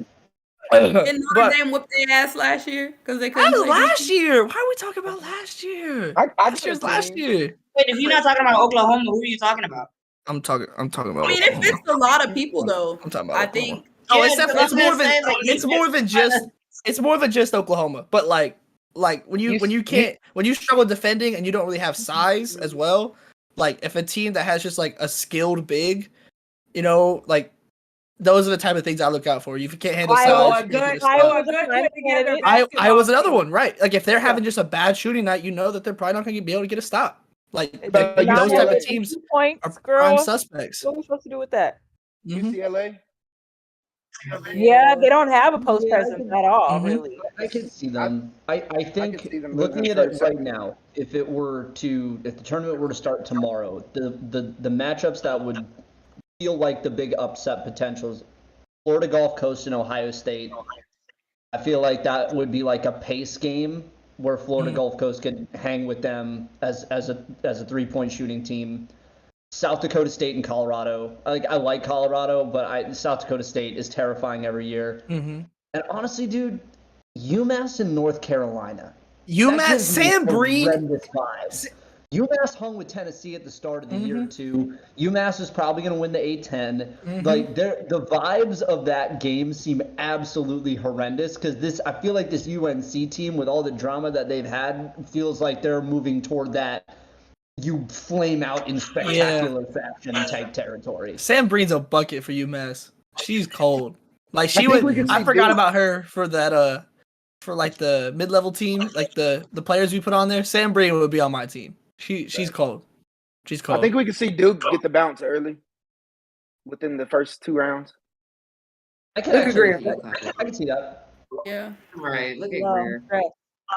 Didn't Notre Dame whip their ass last year because they couldn't that was play last defense? year. Why are we talking about last year? Last year's last year. Wait, if you're not talking about Oklahoma, who are you talking about? I'm talking about. I mean, it fits a lot of people though. I'm talking about. I Oklahoma. think. Oh, Yeah, it's because definitely I was gonna say, like, it's more than just Oklahoma. But like when you struggle defending and you don't really have size as well. Like if a team that has just like a skilled big, like those are the type of things I look out for. If you can't handle Iowa, size, a you can't good, get a Iowa, stop. good Iowa, put together I Iowa's another basketball one, right? Like if they're having just a bad shooting night, you know that they're probably not going to be able to get a stop. Like About those type of UCLA? teams 2 points, are prime girl. suspects. What are we supposed to do with that? Mhm. UCLA. Yeah, they don't have a post Yeah, I presence can- at all, Mhm. really. I can see them. I think see them looking losing at it first, right second. now, if the tournament were to start tomorrow, the matchups that would feel like the big upset potentials, Florida Gulf Coast and Ohio State. I feel like that would be like a pace game where Florida Mhm. Gulf Coast could hang with them as a 3-point shooting team. South Dakota State and Colorado. I like Colorado, but South Dakota State is terrifying every year. Mhm. And honestly, dude, UMass and North Carolina. That UMass, gives me Sam Breen. horrendous vibes. UMass hung with Tennessee at the start of the year too. UMass is probably going to win the A-10. Like the vibes of that game seem absolutely horrendous because I feel like this UNC team with all the drama that they've had feels like they're moving toward that you flame out in spectacular fashion type territory. Sam Breen's a bucket for UMass. She's cold. Like I she think we would. can I see forgot Duke. about her for that. For like the mid-level team, like the players we put on there. Sam Breen would be on my team. She's cold. She's cold. I think we can see Duke get the bounce early within the first 2 rounds. I can Look at actually Greer. I can see that. Yeah. Right. Look at No, Greer. right.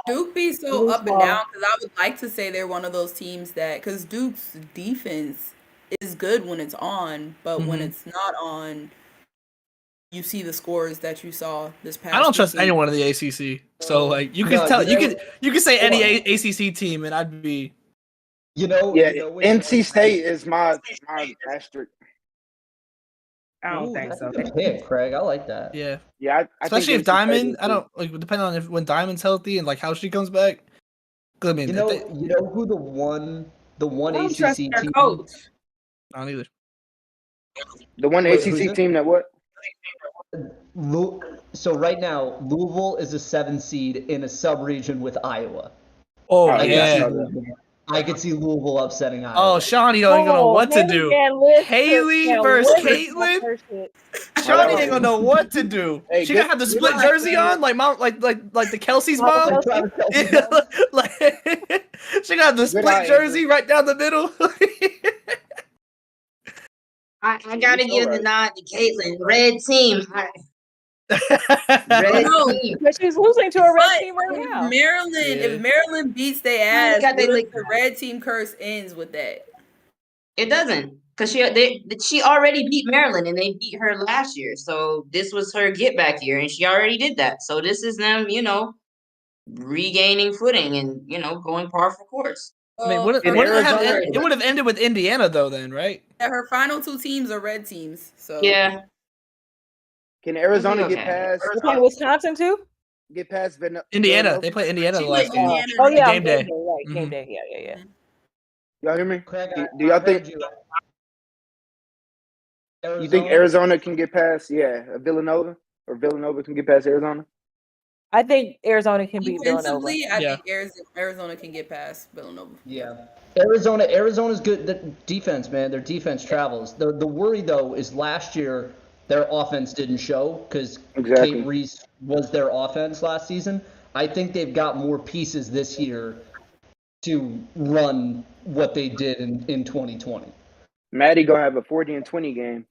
Duke be so Loose up and ball. down because I would like to say they're one of those teams that because Duke's defense is good when it's on, but when Mhm. it's not on, you see the scores that you saw this past. I don't trust weekend. anyone in the ACC. So like you can No, tell, you know- you can say any Hold on. ACC team, and I'd be. Yeah, NC State is my asterisk. I don't Ooh, think that's so. a good pick, Craig. I like that. Yeah, Yeah, I especially think if NC State Diamond. is I don't like depending on when Diamond's healthy and like how she comes back. 'Cause, I mean, You know who the one I don't ACC trust team. their coach. I don't either. the one Wait, who's ACC it? team that what? So right now, Louisville is a 7 seed in a sub-region with Iowa. Oh Oh, yeah. I could see Louisville upsetting Iowa. Oh, Shawnee don't even know what to do. Haley versus Caitlin. Shawnee ain't gonna know what to do. Hey, She good- gonna have the good split luck, jersey man. on, like the Kelsey's Mama mom. Kelsey. Yeah, like, she gonna have the Good split eye, jersey right down the middle. I gotta It's give all the right. nod to Caitlin. Red team. Red No. team. But she's losing to a red But team right if now. if Maryland beats their ass, got they what if lick- the red team curse ends with that? It doesn't, because she already beat Maryland and they beat her last year. So this was her get back year, and she already did that. So this is them, regaining footing and going par for course. I mean, Well, wouldn't, her wouldn't it final- have it would have ended with Indiana though, then, right? Yeah, her final 2 teams are red teams. So Yeah. Can Arizona Okay. get past We're playing Wisconsin too? Indiana. They played Indiana the She last played game. Indiana. Oh yeah, Game day. right? Game Mhm. day. Yeah. Y'all hear me? Craig, Do y'all think Arizona? you think Arizona can get past Villanova, or Villanova can get past Arizona? I think Arizona can beat Villanova. Defensively, I Yeah. think Arizona can get past Villanova. Yeah. Arizona's good. The defense, man. Their defense travels. The worry though is last year their offense didn't show because Exactly. Kate Reese was their offense last season. I think they've got more pieces this year to run what they did in 2020. Maddie gonna have a 40-20 game.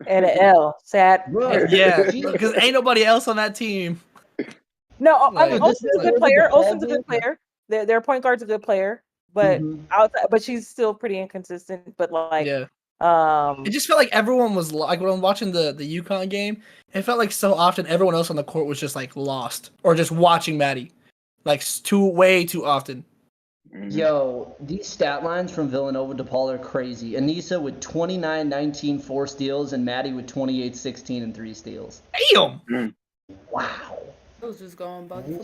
And an L. Sad. Yeah, because ain't nobody else on that team. No, Like, Olsen's a good player. Olsen's a ball good player. Their point guard's a good player, but outside, but she's still pretty inconsistent. But like, Yeah. It just felt like everyone was like when I'm watching the UConn game. It felt like so often everyone else on the court was just like lost or just watching Maddie, like way too often. Yo, these stat lines from Villanova DePaul are crazy. Anissa with 29, 19, 4 steals, and Maddie with 28, 16, and 3 steals. Damn. Wow. I was just going bucket.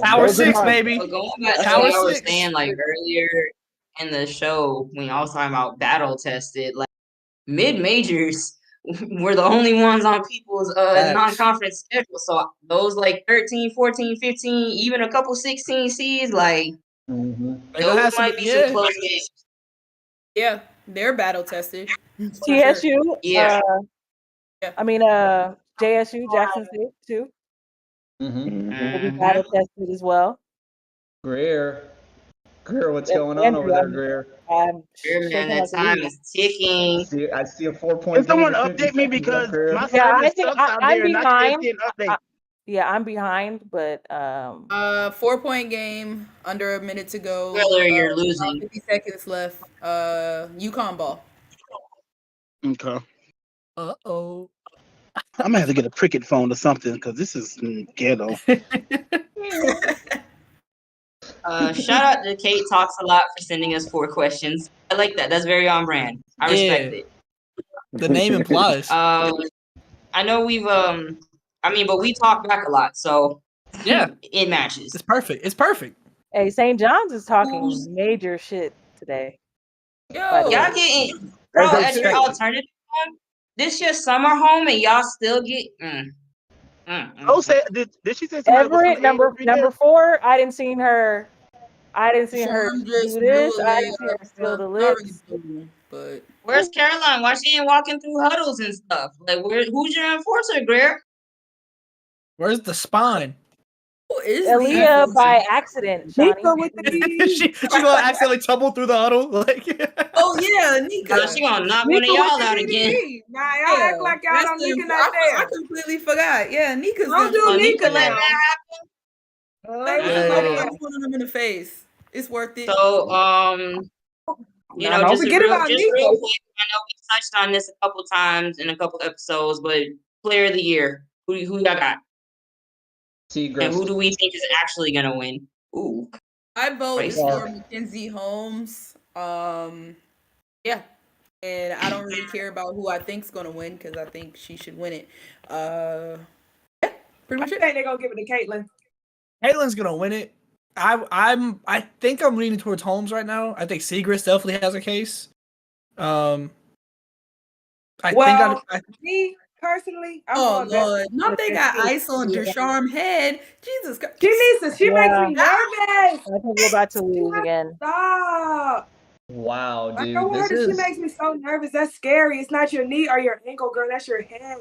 Power Those are 6, my- baby. But going back to Power what I was 6. saying like earlier in the show when I was talking about battle tested, like mid majors were the only ones on people's Facts. non-conference schedule. So those like 13, 14, 15, even a couple 16 seeds, like They gonna those have some, might be yeah. some close games. Yeah, they're battle tested. for sure. TSU. Yeah. I mean, JSU, Jackson State, too. Mm-hmm. Will be battle tested as well. Greer, what's And going on over Andrew, there, Greer? I'm Sure, man, shaking that like a time leaf. is ticking. I see a 4-point. Can someone update me because my Yeah, I service think sucks out I'm there and I can't behind. see an update. Yeah, I'm behind, but 4-point game, under a minute to go. Spoiler, you're about losing. 50 seconds left. UConn ball. Okay. Uh-oh. I'm gonna have to get a cricket phone or something because this is ghetto. Shout out to Kate Talks a Lot for sending us 4 questions. I like that. That's very on brand. I respect it. The name implies. I know we've but we talk back a lot, so Yeah. it matches. It's perfect. It's perfect. hey, St. John's is talking major shit today. Yo, Y'all getting bro as your alternative home? This your summer home and y'all still get Oh, did she say somebody was Everett, from number 4. I didn't see her. I didn't see her Sean do just this. really, I didn't see her steal the not really lips. blue, but Where's Caroline? Why she ain't walking through huddles and stuff? Like who's your enforcer, Greer? Where's the spine? who is Aaliyah the by accident, Shawnee. Nika with the she gonna accidentally tumble through the huddle. Like, Oh yeah, Nika. Girl, she gonna knock one of Nika with y'all the out again. DDD. Nah, y'all act like y'all That's don't the- Nika not there. I completely forgot. Yeah, Nika's Don't do Oh, Nika Nika let now. that happen. Thank you Yeah. so much for putting them in the face. It's worth it. So you Nah, know, don't just forget real about quick. Nika. I know we touched on this a couple times in a couple episodes, but player of the year, who y'all got? Seagrass. And who do we think is actually gonna win? Ooh, I vote Spicy. for Mackenzie Holmes. Yeah. And I don't really care about who I think's gonna win because I think she should win it. Yeah, pretty I much it. think they're gonna give it to Caitlyn. Caitlin's gonna win it. I think I'm leaning towards Holmes right now. I think Seagrass definitely has a case. Me personally, I'm Oh going back. Lord, not they got ice on Desharm head. Jesus Christ. She needs to. She makes me nervous. I think we're about to lose again. Stop. Wow, Like, dude, no this wonder she is makes me so nervous. That's scary. It's not your knee or your ankle, girl. That's your head.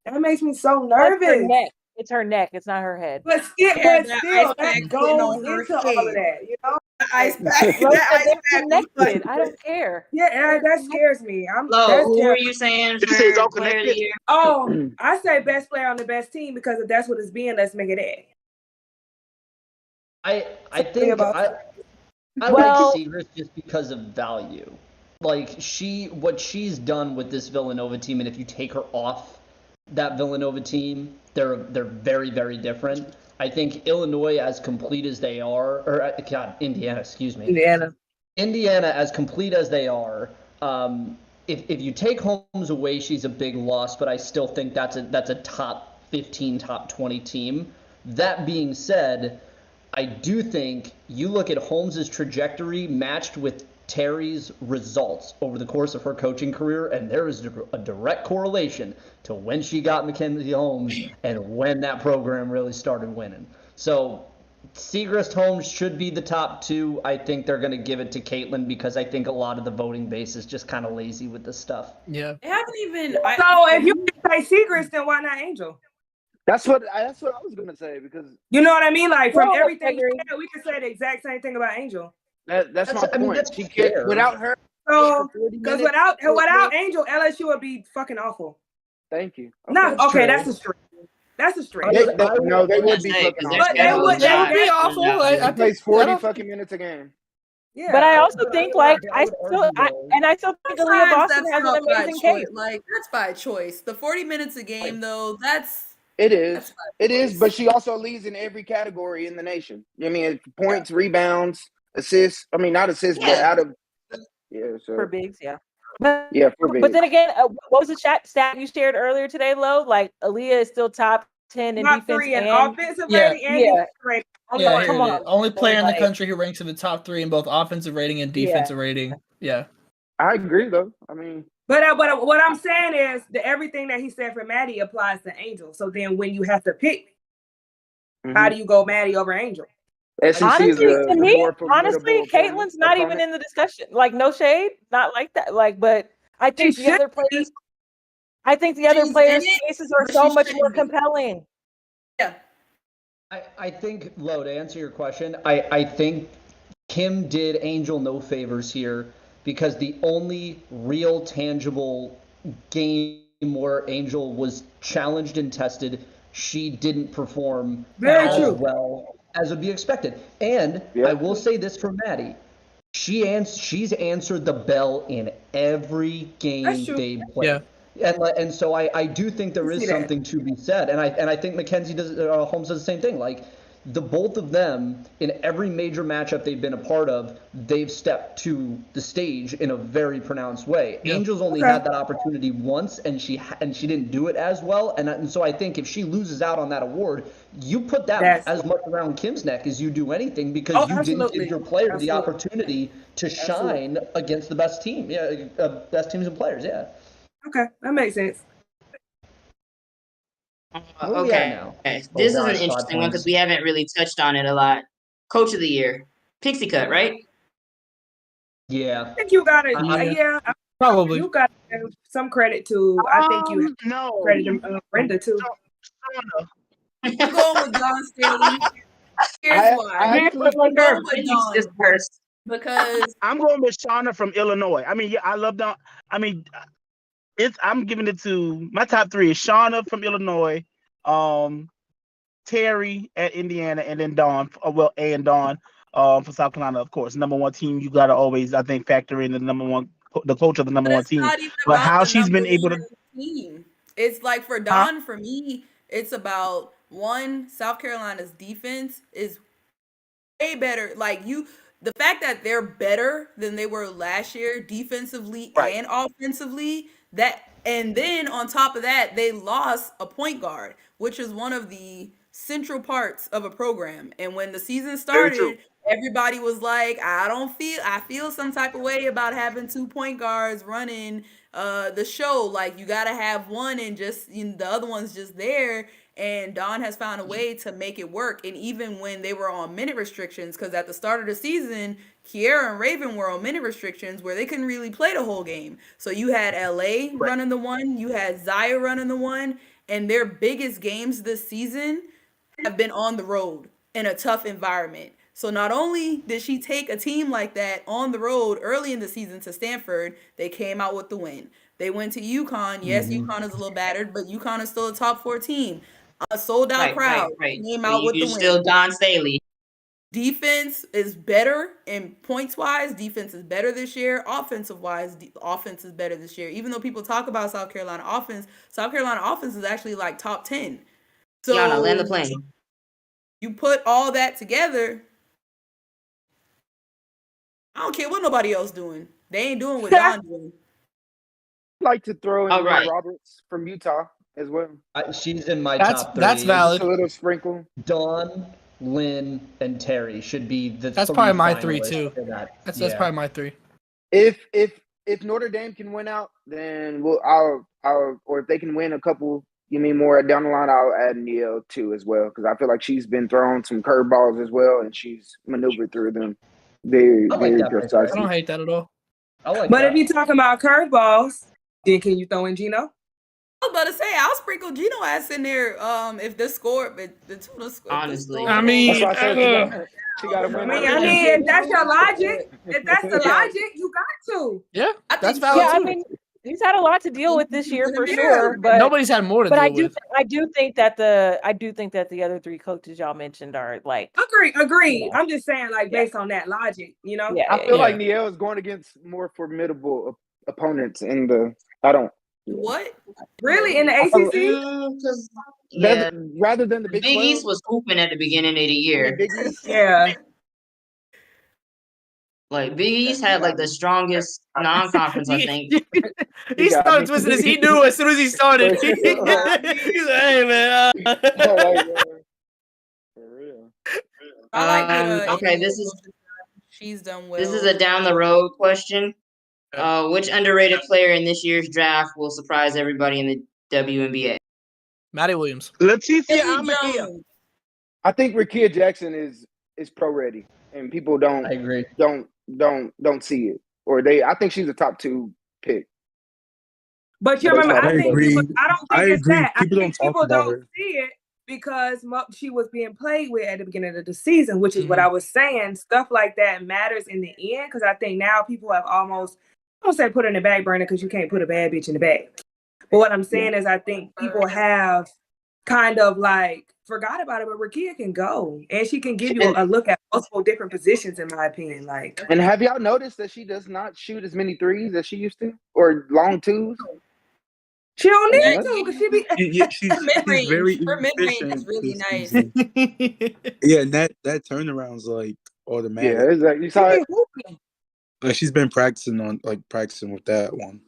That makes me so That's her nervous. neck. It's her neck. It's not her head. But still, Yeah, that ice that pack sitting goes on her into all of head. that, you know? The ice pack. Look, That ice they're pack was connected. like- I don't care. Yeah, that scares me. Lo, That's who are terrible. you saying Did you say it's for all player of the connected? year? Oh, I say best player on the best team because if that's what it's being, let's make it that. I Something think about- I Well- like Seagrass just because of value. Like what she's done with this Villanova team, and if you take her off that Villanova team, they're very, very different. I think Illinois, as complete as they are, or Indiana, excuse me. Indiana, as complete as they are, if you take Holmes away, she's a big loss, but I still think that's a top 15, top 20 team. That being said, I do think you look at Holmes's trajectory matched with Terry's results over the course of her coaching career, and there is a direct correlation to when she got Mackenzie Holmes and when that program really started winning. So Seagrass Holmes should be the top 2. I think they're going to give it to Caitlyn because I think a lot of the voting base is just kind of lazy with this stuff. Yeah. They haven't even. So if you say Seagrass, then why not Angel? That's what I was gonna say because You know what I mean? Like from Well, everything you agree. said, we can say the exact same thing about Angel. that's my I mean, point. that's She fair. can't without her. So for 40 because minutes, without Angel, LSU would be fucking awful. Thank you. No, That's okay, true. that's a stretch. That's a stretch. No, they would be Say, fucking 'cause their awful. But they would- schedule's they would be not- awful. not- I He think- plays I 40 don't- fucking minutes a game. Yeah. But I also think like I would still argue, I, though. and I still think Aaliyah Sometimes Boston that's has an not by amazing choice. case. Like that's by choice. The 40 minutes a game, though, that's It is. That's my It is, choice. but she also leads in every category in the nation. I mean, points, rebounds, assists. I mean, not assists, but Yeah. out of so For bigs, yeah. But, yeah, for but bigs. then again, what was the stat you shared earlier today, Lo? Like Aaliyah is still top 10 in Top defense 3 in and offensive Yeah. rating and Yeah. defensive rating. Yeah, on, here come it is. on. Only player in the Like- country who ranks in the top 3 in both offensive rating and defensive rating. Yeah. I agree, though. I mean, But what I'm saying is that everything that he said for Maddie applies to Angel. So then when you have to pick, how do you go Maddie over Angel? SEC Honestly, is the to me, more formidable honestly, Caitlin's not even opponent. in the discussion. Like, no shade, not like that. Like, but I think She the other should be. players, I think the other She's players' in it, cases are but so she much shouldn't more be. compelling. Yeah. I think, Lo, to answer your question, I think Kim did Angel no favors here because the only real tangible game where Angel was challenged and tested, she didn't perform Very as true. well as would be expected. And I will say this for Maddie. She's answered the bell in every That's game true. they've played. And so I do think there I is see that. something to be said, and I think Mackenzie does Holmes does the same thing. Like the both of them in every major matchup they've been a part of, they've stepped to the stage in a very pronounced way. Yeah. Angels only Okay. had that opportunity once, and she didn't do it as well. And so I think if she loses out on that award, you put that That's as much around Kim's neck as you do anything because Oh, you didn't give absolutely. your player the Absolutely. opportunity to Absolutely. shine against the best team. Yeah, best teams and players. Yeah. Okay, that makes sense. Where are we at Okay. now? This Oh, is an God, 5 interesting one because points. we haven't really touched on it a lot. Coach of the year, Pixie Cut, right? Yeah. I think you gotta, Yeah. Probably. you gotta give some credit to. I think you No. credit Brenda too. I'm going with Dawn Staley. Here's I why. actually- I'm going with Brittany's Dawn just first. because I'm going with Shauna from Illinois. I mean, yeah, I love Dawn. I mean, I'm giving it to my top three is Shauna from Illinois, Terry at Indiana, and then Dawn. Well, A and Dawn for South Carolina, of course. Number one team, you gotta always, I think, factor in the number one, the coach of the number but one it's team. not even But about how the she's been number able to. one team. It's like for Dawn, for me, it's about one, South Carolina's defense is way better. Like the fact that they're better than they were last year, defensively Right. and offensively, and then on top of that, they lost a point guard, which is one of the central parts of a program. And when the season Very true. started, everybody was like, I feel some type of way about having 2 point guards running the show. Like you gotta have one and just the other one's just there. And Dawn has found a way to make it work. And even when they were on minute restrictions, because at the start of the season, Kiera and Raven were on minute restrictions where they couldn't really play the whole game. So you had LA running the one, you had Zaya running the one, and their biggest games this season have been on the road in a tough environment. So not only did she take a team like that on the road early in the season to Stanford, they came out with the win. They went to UConn. Yes, UConn is a little battered, but UConn is still a top 4 team. A sold out crowd came out with the win. Still Dawn Staley. Defense is better in points wise. Defense is better this year. Offensive wise, offense is better this year. Even though people talk about South Carolina offense is actually like top 10. So Yana, land the plane. You put all that together. I don't care what nobody else doing. They ain't doing what Dawn doing. I'd like to throw in All right. Roberts from Utah as well. She's in my That's- top 3. that's valid. Just a little sprinkle. Dawn, Lynn, and Terry should be the That's 3 probably my 3 finalists too. for that. That's Yeah. probably my 3. If Notre Dame can win out, then I'll or if they can win a couple, more down the line, I'll add Neil too as well because I feel like she's been throwing some curveballs as well and she's maneuvered through them very I like very that pick. I precisely. don't hate that at all. I like But that. if you're talking about curveballs, then can you throw in Gino? I was about to say I'll sprinkle Gino ass in there. If the score, but the Tuna score. Honestly. I mean, That's why I said she got to win. I mean, if that's your logic, if that's the logic, you got to. yeah, I that's think valid Yeah, I too. mean, he's had a lot to deal with this year for Yeah. sure. But Nobody's had more to but deal with. I do think that the other 3 coaches y'all mentioned are like Agree. I'm just saying, like, based on that logic, yeah. I feel Yeah. like Niel is going against more formidable opponents in the. I don't. What? Really in the ACC? Rather than the Big Big 12, East was hooping at the beginning of the year. Big East. Yeah. Like Big East had like the strongest non-conference, I think. He got started me. twisting his. He knew as soon as he started. He's like, "Hey man." For real. I like Okay, this is she's done well. This is a down the road question. Which underrated player in this year's draft will surprise everybody in the WNBA? Maddie Williams. Leticia Billy Amadea. Jones. I think Rakia Jackson is pro ready, and people I agree. don't see it, or I think she's a top 2 pick. But you But remember, talk I think people. agreed. I don't I think it's agree. that. I People don't think talk people about don't her. see it because she was being played with at the beginning of the season, which is what Mhm. I was saying. Stuff like that matters in the end because I think now people have almost, I don't say put it in the back burner because you can't put a bad bitch in the back. But what I'm saying is, I think people have kind of like forgot about it. But Rakia can go, and she can give you a look at multiple different positions. In my opinion, like. And have y'all noticed that she does not shoot as many threes as she used to, or long twos? She don't Have you need noticed? to because she be. Yeah, Her she's very mid-range is inefficient really this nice. season. Yeah, and that turnaround's like Yeah, automatic. it's like you She saw be it. hooping. Like she's been practicing with that one.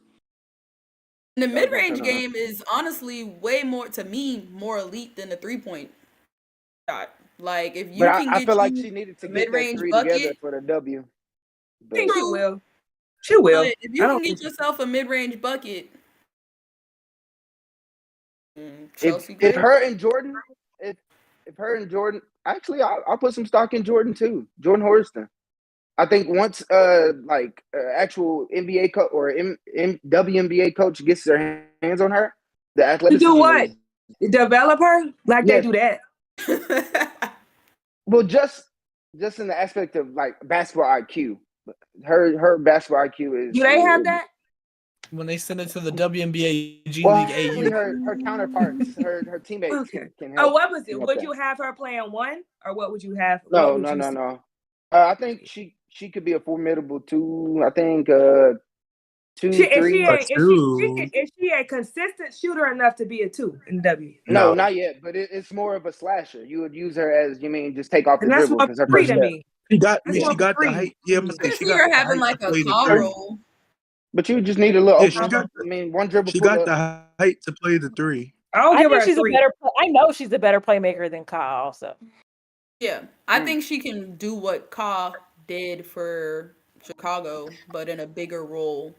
The That was my mid-range turnaround. game is honestly way more, to me, more elite than the 3-point shot. Like, if you But can I get feel like you she needed to a get that mid-range three together bucket, for the W. I But think she true. will. She will. But if I you don't can get think. yourself a mid-range bucket, if Chelsea if Gray. her and Jordan, if her and Jordan, actually, I'll put some stock in Jordan too. Jordan Horston. I think once actual NBA or WNBA coach gets their hands on her, the To athleticism do what? is Develop her? Like they yes. do that. Well, just in the aspect of like basketball IQ, her basketball IQ is. Do they have that? When they send it to the WNBA G Well, League hopefully AU. her counterparts, her teammates Okay. can Oh, help. what was it? help Would that. you have her playing one, or what would you have? What No, would no, you no, say? no. I think she could be a formidable two. I think 2, She 3. is she a consistent shooter enough to be a 2 in W? No, not yet. But it's more of a slasher. You would use her as just take off the And that's dribble more because her free first to step. me. She got That's she more got the free. height. Yeah, I'm I gonna say can she see got her the having height to like a play the call 3. roll. But you just need a little Yeah, opener. One dribble she pull got up. the height to play the 3. I'll I give her think a she's a 3. better. I know she's a better playmaker than Kyle. Also, Yeah, I think she can do what Ka did for Chicago, but in a bigger role.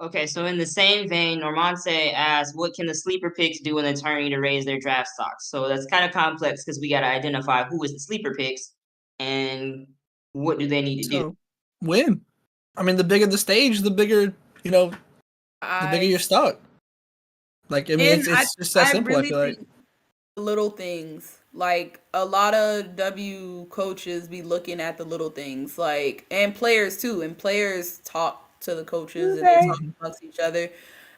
Okay, so in the same vein, Normante asked, what can the sleeper picks do in the tourney to raise their draft stocks? So that's kind of complex because we got to identify who is the sleeper picks and what do they need to do. So win. I mean, the bigger the stage, the bigger the bigger your stock. Like I mean, And it's just that simple. I really feel like. think little things. Like a lot of W coaches be looking at the little things, like, and players too. And players talk to the coaches and they Okay. talk amongst each other.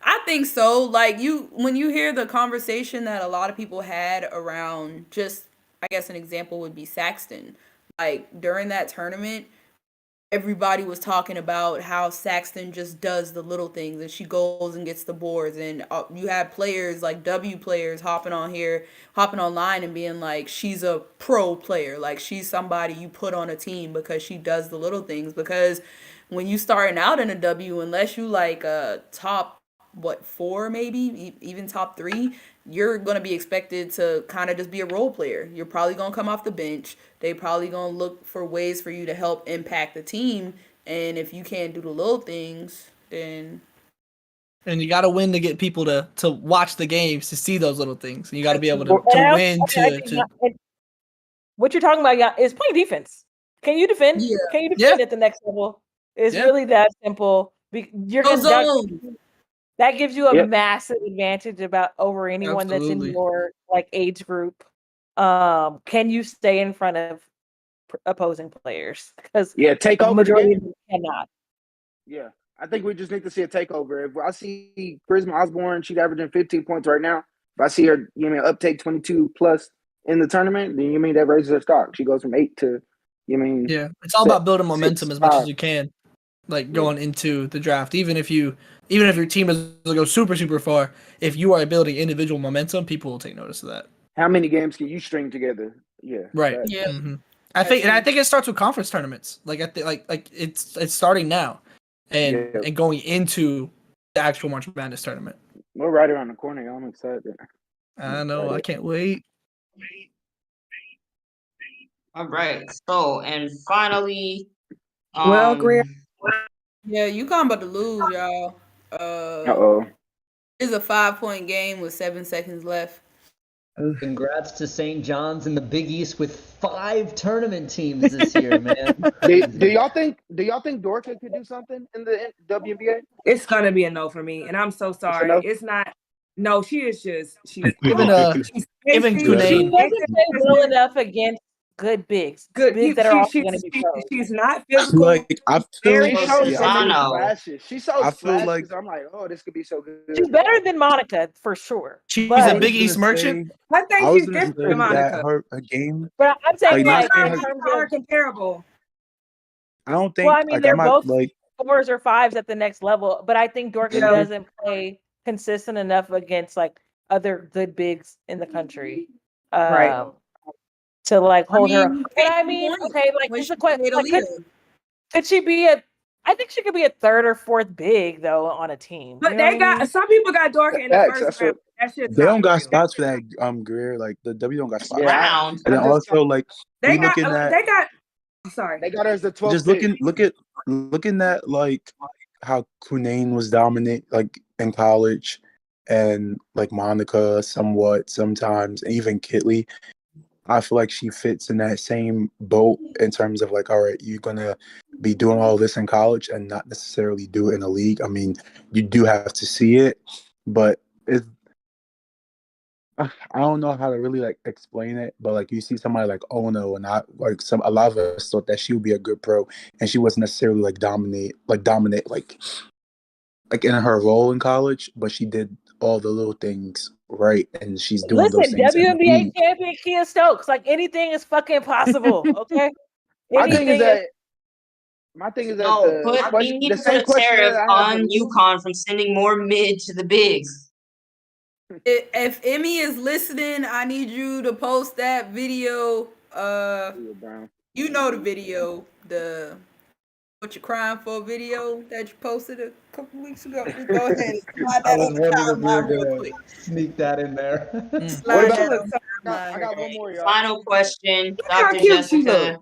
I think so. Like when you hear the conversation that a lot of people had around, just I guess an example would be Saxton. Like during that tournament, everybody was talking about how Saxton just does the little things and she goes and gets the boards, and you have players like W players hopping online and being like, she's a pro player, like she's somebody you put on a team because she does the little things. Because when you starting out in a W, unless you like top 4, maybe even top 3, you're going to be expected to kind of just be a role player. You're probably going to come off the bench. They probably going to look for ways for you to help impact the team. And if you can't do the little things, then And you got to win to get people to watch the games to see those little things. And you got to be able to And I win also- I think what you're talking about, yeah, is playing defense. Can you defend? Yeah. Can you defend at the next level? It's really that simple. You're Go gonna zone. that gives you a Yep. massive advantage over anyone that's in Absolutely. your like age group. Can you stay in front of opposing players? Because Take a over the majority of game. them cannot. Yeah, I think we just need to see a takeover. If I see Charisma Osborne, she's averaging 15 points right now. If I see her, uptake 22 plus in the tournament, then that raises her stock. She goes from 8 to, Yeah, it's all about building momentum 6, as much 5. as you can, like going into the draft. Even if your team doesn't go super super far, if you are building individual momentum, people will take notice of that. How many games can you string together? Yeah, Right. that- Yeah. hmm I think it starts with conference tournaments. Like it's starting now, and Yeah. and going into the actual March Madness tournament. We're right around the corner. Y'all. I'm excited. I know. I can't wait. All right. So, and finally, Well, Greer, Yeah, UConn about to lose, y'all. Uh-oh. It's a 5-point game with 7 seconds left. Congrats to St. John's in the Big East with 5 tournament teams this year, man. Do y'all think Dorka could do something in the WNBA? It's gonna be a no for me, and I'm so sorry. no? It's not. No, she is just. She's Even she's even busy. She Kunane. doesn't play well enough against good bigs. Good. Bigs that are also going to be pros. She's not physical. Like I feel, Very She shows so many Toronto. flashes. She shows I feel flashes. like I'm like, oh, this could be so good. She's better than Monica for sure. She's But a Big East merchant. I think I was she's gonna different say than that Monica. her game. but I'm saying Like, like not in saying terms Are of comparable. I don't think well, I mean like they're I'm not both like 4s or 5s at the next level, but I think Dorcas Yeah. doesn't play consistent enough against like other good bigs in the country. Right. To like hold her. mean, But I mean, okay, like when it's she a question. played Like, Aaliyah. could she be a? I think she could be a 3rd or 4th big though on a team. But You know they what I got mean? some people got Dorka in the Facts, first that's round. what- That shit's they not don't got real. spots for that Greer. Like the W don't got spots. Yeah, Round. And then I just- also like They we got. looking at They got. Sorry. They got her as the 12th just pick. looking at like how Kunane was dominant like in college, and like Monica somewhat sometimes, and even Kitley. I feel like she fits in that same boat in terms of like, all right, you're gonna be doing all this in college and not necessarily do it in a league. I mean, you do have to see it, but it's I don't know how to really like explain it, but like you see somebody like Ono, and a lot of us thought that she would be a good pro, and she wasn't necessarily like dominate like in her role in college, but she did all the little things right, and she's doing those Listen, things. in the WNBA league. champion Kia Stokes. Like anything is fucking possible. Okay. My thing is Anything that. My thing is that No, the we need the to same put a question tariff that I have on with- UConn from sending more mid to the bigs. If Emmy is listening, I need you to post that video. You know the video, the what you crying for video that you posted a couple weeks ago. Just go ahead and slide I that was on the wondering if we were timeline real gonna quick. sneak that in there. Slide What that about- on the I timeline. got one more, y'all. Final question, how Dr. cute she Jessica.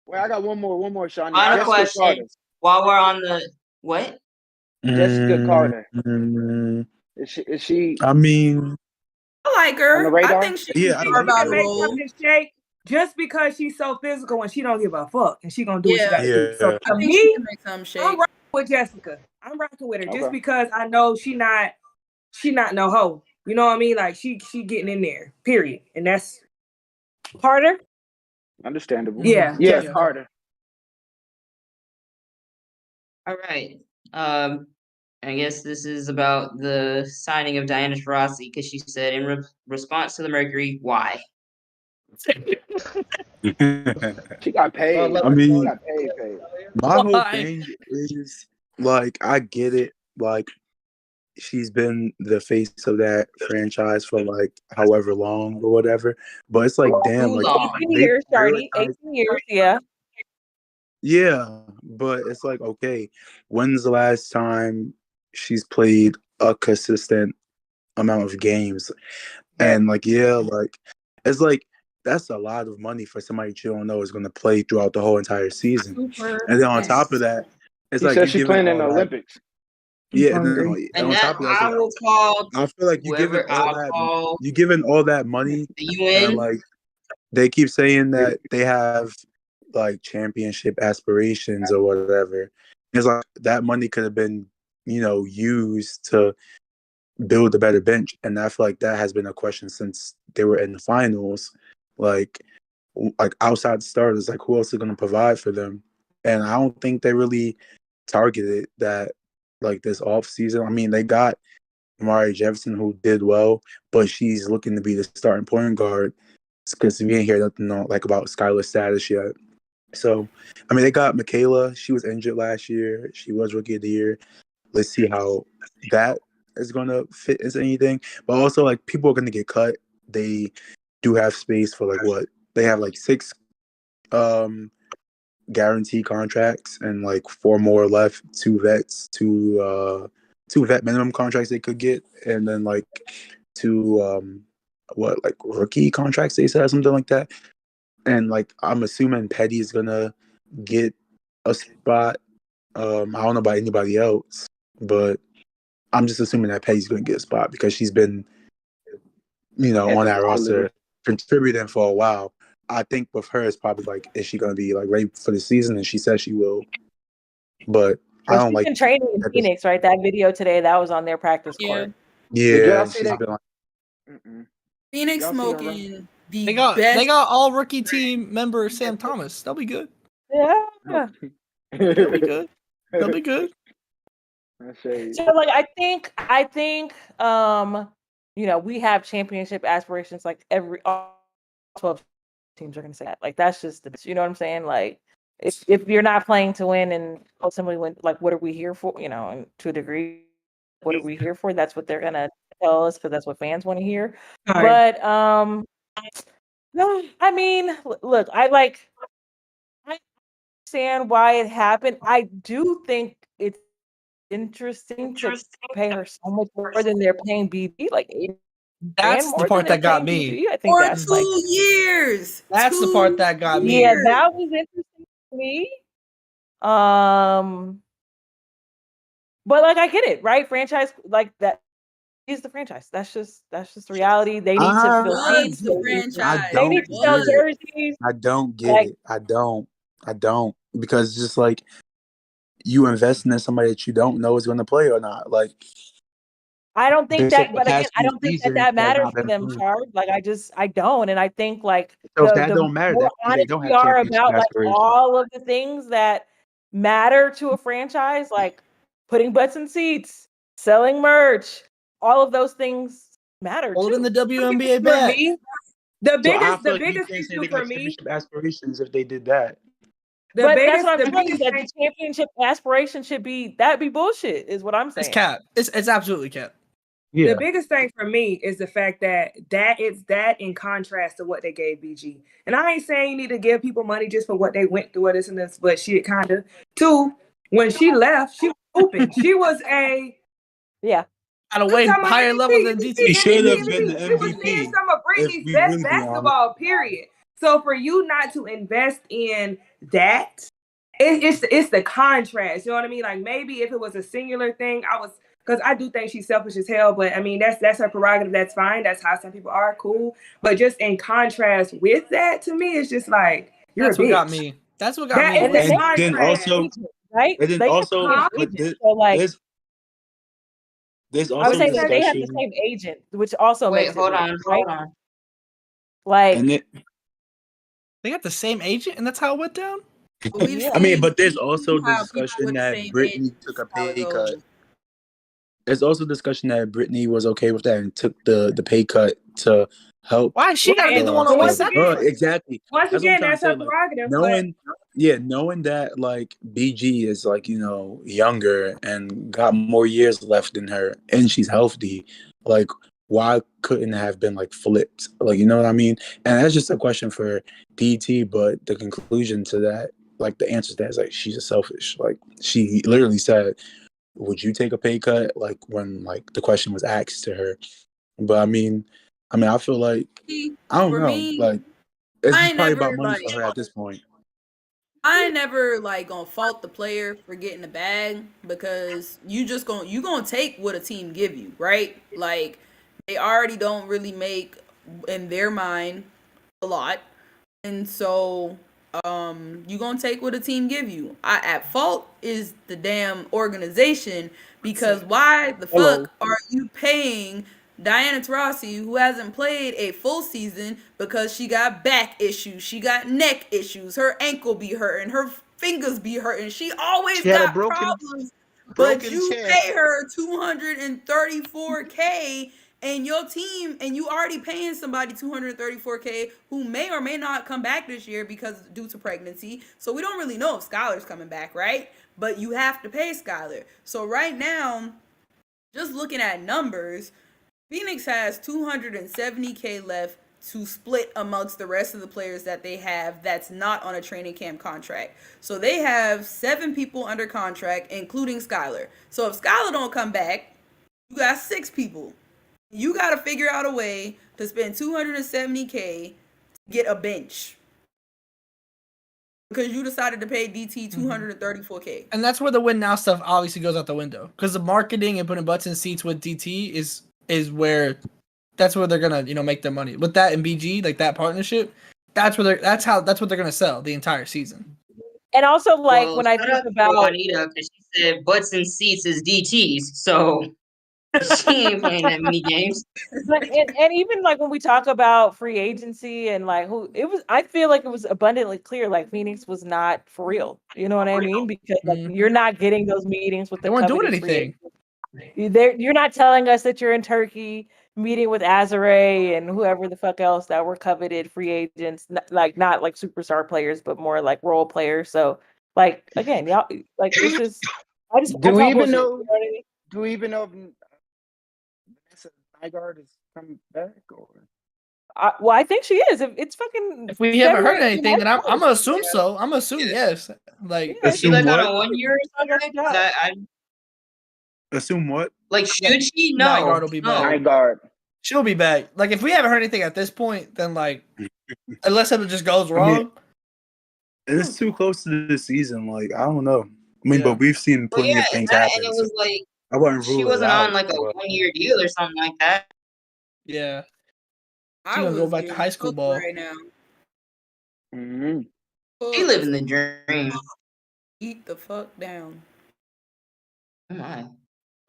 Wait, I got one more, Shawnee. Final Jessica question. Carter. While we're on the what? Jessica Carter. Mm, Is she I mean, I like on her. the radar? I think she Yeah, I can like carve out can a make role. something shake just because she's so physical and she don't give a fuck and she gonna do what she Yeah. gotta do. So Yeah. for I think she me, can make something shake. I'm rocking with Jessica. I'm rocking with her just Okay. because I know she not no hoe. You know what I mean? Like she getting in there. Period. And that's Carter. Understandable. Yeah, Yeah, Jessica. Carter. All right. I guess this is about the signing of Diana Taurasi because she said in response to the Mercury, why? She got paid. I mean, she got paid. my whole Why? thing is like I get it. Like she's been the face of that franchise for like however long or whatever. But it's like, damn, Too like long. 18 they years, Shardy. prioritize- 18 years. Yeah. Yeah, but it's like, okay, when's the last time she's played a consistent amount of games? And like, yeah, like it's like that's a lot of money for somebody you don't know is going to play throughout the whole entire season. Super. And then on top of that, it's She like said you're she's giving playing in the all that- Olympics. Yeah, hungry. And on that top of that, I will call I feel like you're giving whoever all I'll that. call You're giving all that money, the UN. and like they keep saying that they have like championship aspirations or whatever. It's like that money could have been, used to build a better bench, and I feel like that has been a question since they were in the finals. Like outside starters, like who else is going to provide for them? And I don't think they really targeted that like this off season. I mean, they got Mari Jefferson who did well, but she's looking to be the starting point guard because we ain't hear nothing like about Skylar's status yet. So, I mean, they got Michaela. She was injured last year. She was Rookie of the Year. Let's see how that is going to fit into anything. But also, like, people are going to get cut. They do have space for, like, what? They have, like, 6 guarantee contracts and, like, 4 more left. 2 vets, 2 vet minimum contracts they could get. And then, like, 2, rookie contracts, they said, something like that. And like I'm assuming Petty is gonna get a spot. I don't know about anybody else, but I'm just assuming that Petty's gonna get a spot because she's been on that Absolutely. roster, contributing for a while. I think with her, it's probably like, is she going to be like ready for the season? And she says she will, but I Well, don't she's like been training in that this- Phoenix, right? That video today that was on their practice court. Did Yeah, y'all and see she's that? been like, Phoenix Y'all see her run? smoking They the got best. all rookie team member Sam Thomas. They'll be good. Yeah. They'll be good. They'll be good. That's shade. So like I think we have championship aspirations like all 12 teams are gonna say that. Like that's just you know what I'm saying? Like if you're not playing to win and ultimately win, like what are we here for? And to a degree, what are we here for? That's what they're gonna tell us because that's what fans want to hear. Sorry. But no, I mean, look, I understand why it happened. I do think it's interesting to pay her so much more than they're paying BG, like 80 grand That's more the than part they're that got paying me. BG. I think For that's like 2 years. That's the part that got me. yeah, that was interesting to me. But like I get it, right? Franchise like that is the franchise. That's just reality. They need to fill Was the jerseys. I franchise. They need don't to sell get it. jerseys. I don't get Like it. I don't because it's just like you investing in somebody that you don't know is going to play or not. Like I don't think based off that, the but again, past I few don't think that seasons, has matters not for been them, playing. Chard. Like I don't, and I think like So if the that don't matter, more that means they honest don't we have are championship about like aspirations. all of the things that matter to a franchise, like putting butts in seats, selling merch, all of those things matter Holding too. the WNBA For back. me, the So I biggest feel like you biggest can't say issue they for got me, championship aspirations if they did that. But that's what the I'm saying. biggest That thing, the championship aspiration should be that'd be bullshit, is what I'm It's saying. cap. It's absolutely cap. Yeah. the biggest thing for me is the fact that it's that in contrast to what they gave BG. And I ain't saying you need to give people money just for what they went through or this and this, but shit kind of. Two, when she left, she was open. She was a Yeah. At a way higher level than DT. He should have been the She was seeing MVP. some of If Britney's we best really be honest. basketball, period. So for you not to invest in that, it's the contrast. You know what I mean? Like maybe if it was a singular thing, because I do think she's selfish as hell, but I mean that's her prerogative. That's fine. That's how some people are. Cool. But just in contrast with that, to me, it's just like you're That's a what bitch. got me. That's what got That me. is the And then contrast. also, right? and then They have also, the same but agent, so like there's I also was saying that they have the discussion, same agent, which also Wait, makes it hold weird, on, right? hold on. Like and it, They got the same agent, and that's how it went down. We've yeah. I mean, seen but there's also how people discussion with the that same Brittany age took a how it pay cut. goes. There's also discussion that Brittany was okay with that and took the pay cut to help. Why she gotta be the one always sacrificing? Exactly. Once That's what I'm again, trying that's to say. her Like prerogative. knowing that like BG is like younger and got more years left than her, and she's healthy. Like, why couldn't it have been like flipped? Like, you know what I mean? And that's just a question for DT. But the conclusion to that, like the answer to that is like she's a selfish. Like she literally said, would you take a pay cut? Like when like the question was asked to her. But I mean, I feel like I don't For know. me, Like it's I just probably never about money like for her at this point. I ain't never like gonna fault the player for getting the bag because you gonna take what a team give you, right? Like they already don't really make in their mind a lot, and so you gonna take what a team give you. At fault is the damn organization because why the Hello. fuck are you paying Diana Taurasi, who hasn't played a full season because she got back issues, she got neck issues, her ankle be hurting, her fingers be hurting, she always She had a got problems, but you pay her $234K and your team, and you already paying somebody $234K who may or may not come back this year because due to pregnancy. So we don't really know if Skylar's coming back, right? But you have to pay Skylar. So right now, just looking at numbers, Phoenix has $270K left to split amongst the rest of the players that they have that's not on a training camp contract. So they have 7 people under contract, including Skylar. So if Skylar don't come back, you got 6 people. You got to figure out a way to spend $270K to get a bench because you decided to pay DT $234K. And that's where the win now stuff obviously goes out the window because the marketing and putting butts in seats with DT is where that's where they're gonna make their money with that and BG, like that partnership. That's what they're gonna sell the entire season. And also, like, Well, when I shout think out to about Juanita because she said butts and seats is DTs, so she ain't playing that many games. But and even like when we talk about free agency and like I feel like it was abundantly clear like Phoenix was not for real. You know what I mean? Because like you're not getting those meetings with They the weren't doing coveted free anything. You're not telling us that you're in Turkey meeting with Azare and whoever the fuck else that were coveted free agents, not like superstar players, but more like role players. So like again, y'all like it's just I Do we call even bullshit, know? you know what I mean? Do we even know if Vanessa Nygaard is coming back or? Well, I think she is. It's fucking. If we haven't heard February, anything, then I'm March. gonna assume so. I'm gonna assume yes. Like Yeah, Is she like on Assume a what? 1 year or something? 'Cause I Assume what? like should she? No, Nygaard will be back. Nygaard. She'll be back. Like if we haven't heard anything at this point, then like unless something just goes I wrong. mean, and it's too close to the season. Like I don't know. I mean, Yeah. but we've seen Well, plenty yeah, of things and happen. it So was like I wouldn't she rule it wasn't out. on like a But 1 year deal or something like that. Yeah. I She gonna go was back to getting high school cooked ball. right now. Mm-hmm. She living the dream. Eat the fuck down. Oh my.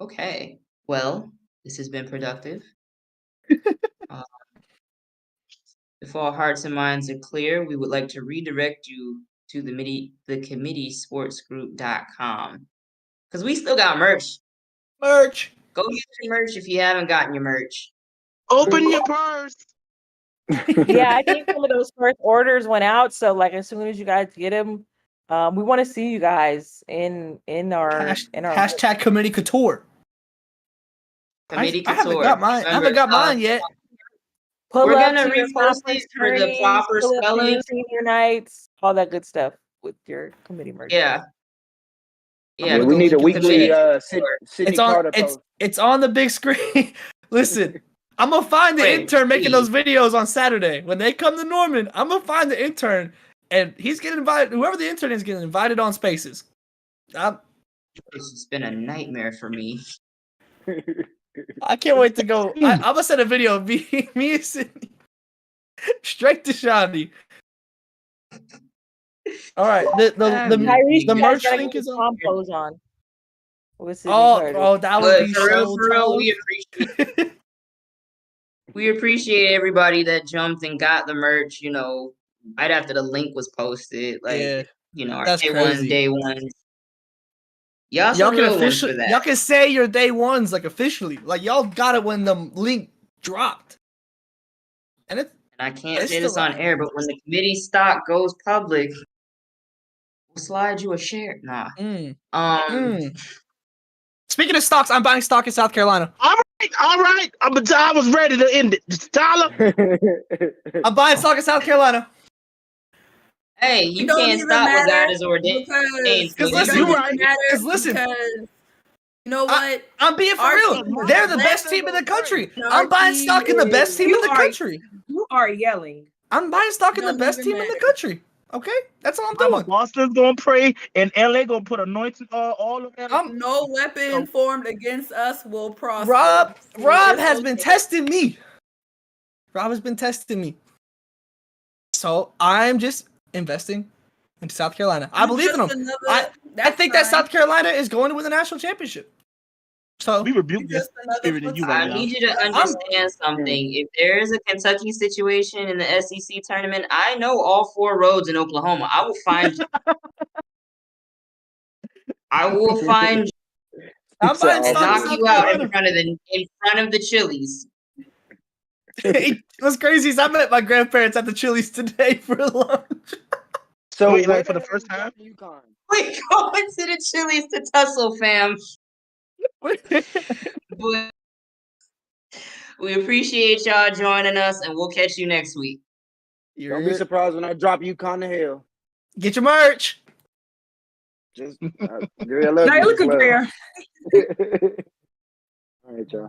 Okay. Well, this has been productive. If all hearts and minds are clear, we would like to redirect you to the committeesportsgroup.com. Because we still got merch. Merch. Go get your merch if you haven't gotten your merch. Open your purse. Yeah, I think some of those first orders went out. So like as soon as you guys get them, we want to see you guys in our Hashtag committee couture. Committee I haven't Couture. got mine. I haven't got mine yet. Pull We're up gonna to your repost conference it for the tourneys, proper pull up to your spelling. senior nights, all that good stuff with your committee merch. Yeah. Yeah, gonna we go need a link in the weekly chat. Sydney It's on. Carter post. It's on the big screen. Listen, I'm gonna find the Wait, intern making please. those videos on Saturday when they come to Norman. I'm gonna find the intern, and he's getting invited. Whoever the intern is getting invited on Spaces. This has been a nightmare for me. I can't wait to go. I'm gonna send a video of me and Sydney straight to Shandi. All right, the Tyrese, you guys merch gotta link get is your on. prom pose on. With Sydney Oh, Carter. oh, that would But be for real, so we tough. appreciate we appreciate everybody that jumped and got the merch, you know, right after the link was posted. Like, Yeah, you know, our that's day crazy. one. Y'all Y'all some can real ones for officially, that. y'all can say your day ones like officially. Like y'all got it when the link dropped, and it's. And I can't It's say this still on air, but when the committee stock goes public, we'll slide you a share. Nah. Speaking of stocks, I'm buying stock in South Carolina. All right. I was ready to end it. Tyler. I'm buying stock in South Carolina. Hey, you It don't can't even stop what God matter has ordained. because listen, it don't right. even matter 'Cause listen, because you know what? I'm being for Our real. team is They're the less best of team in a the country. threat. I'm buying stock in the best team in the country. You are yelling. I'm buying stock in the Don't best even team in the matter. country. Okay, that's all I'm Mama doing. Boston's gonna pray, and LA gonna put anointing all of that. No weapon formed against us will prosper. Rob So has it's been okay. testing me. Rob has been testing me. So I'm just investing into South Carolina. I believe in them. I think that South Carolina is going to win the national championship. So we rebuke this spirit in you right I now. need you to understand something. If there is a Kentucky situation in the SEC tournament, I know all 4 roads in Oklahoma. I will find you. I'm buying and stock in knock South you out Carolina. in front of the Chili's. What's crazy is I met my grandparents at the Chili's today for lunch. So wait, like for the first time? We going to the Chili's to tussle, fam. But we appreciate y'all joining us, and we'll catch you next week. Don't be surprised when I drop UConn to hell. Get your merch. Just, I love Now you you as look well. rare. All right, y'all.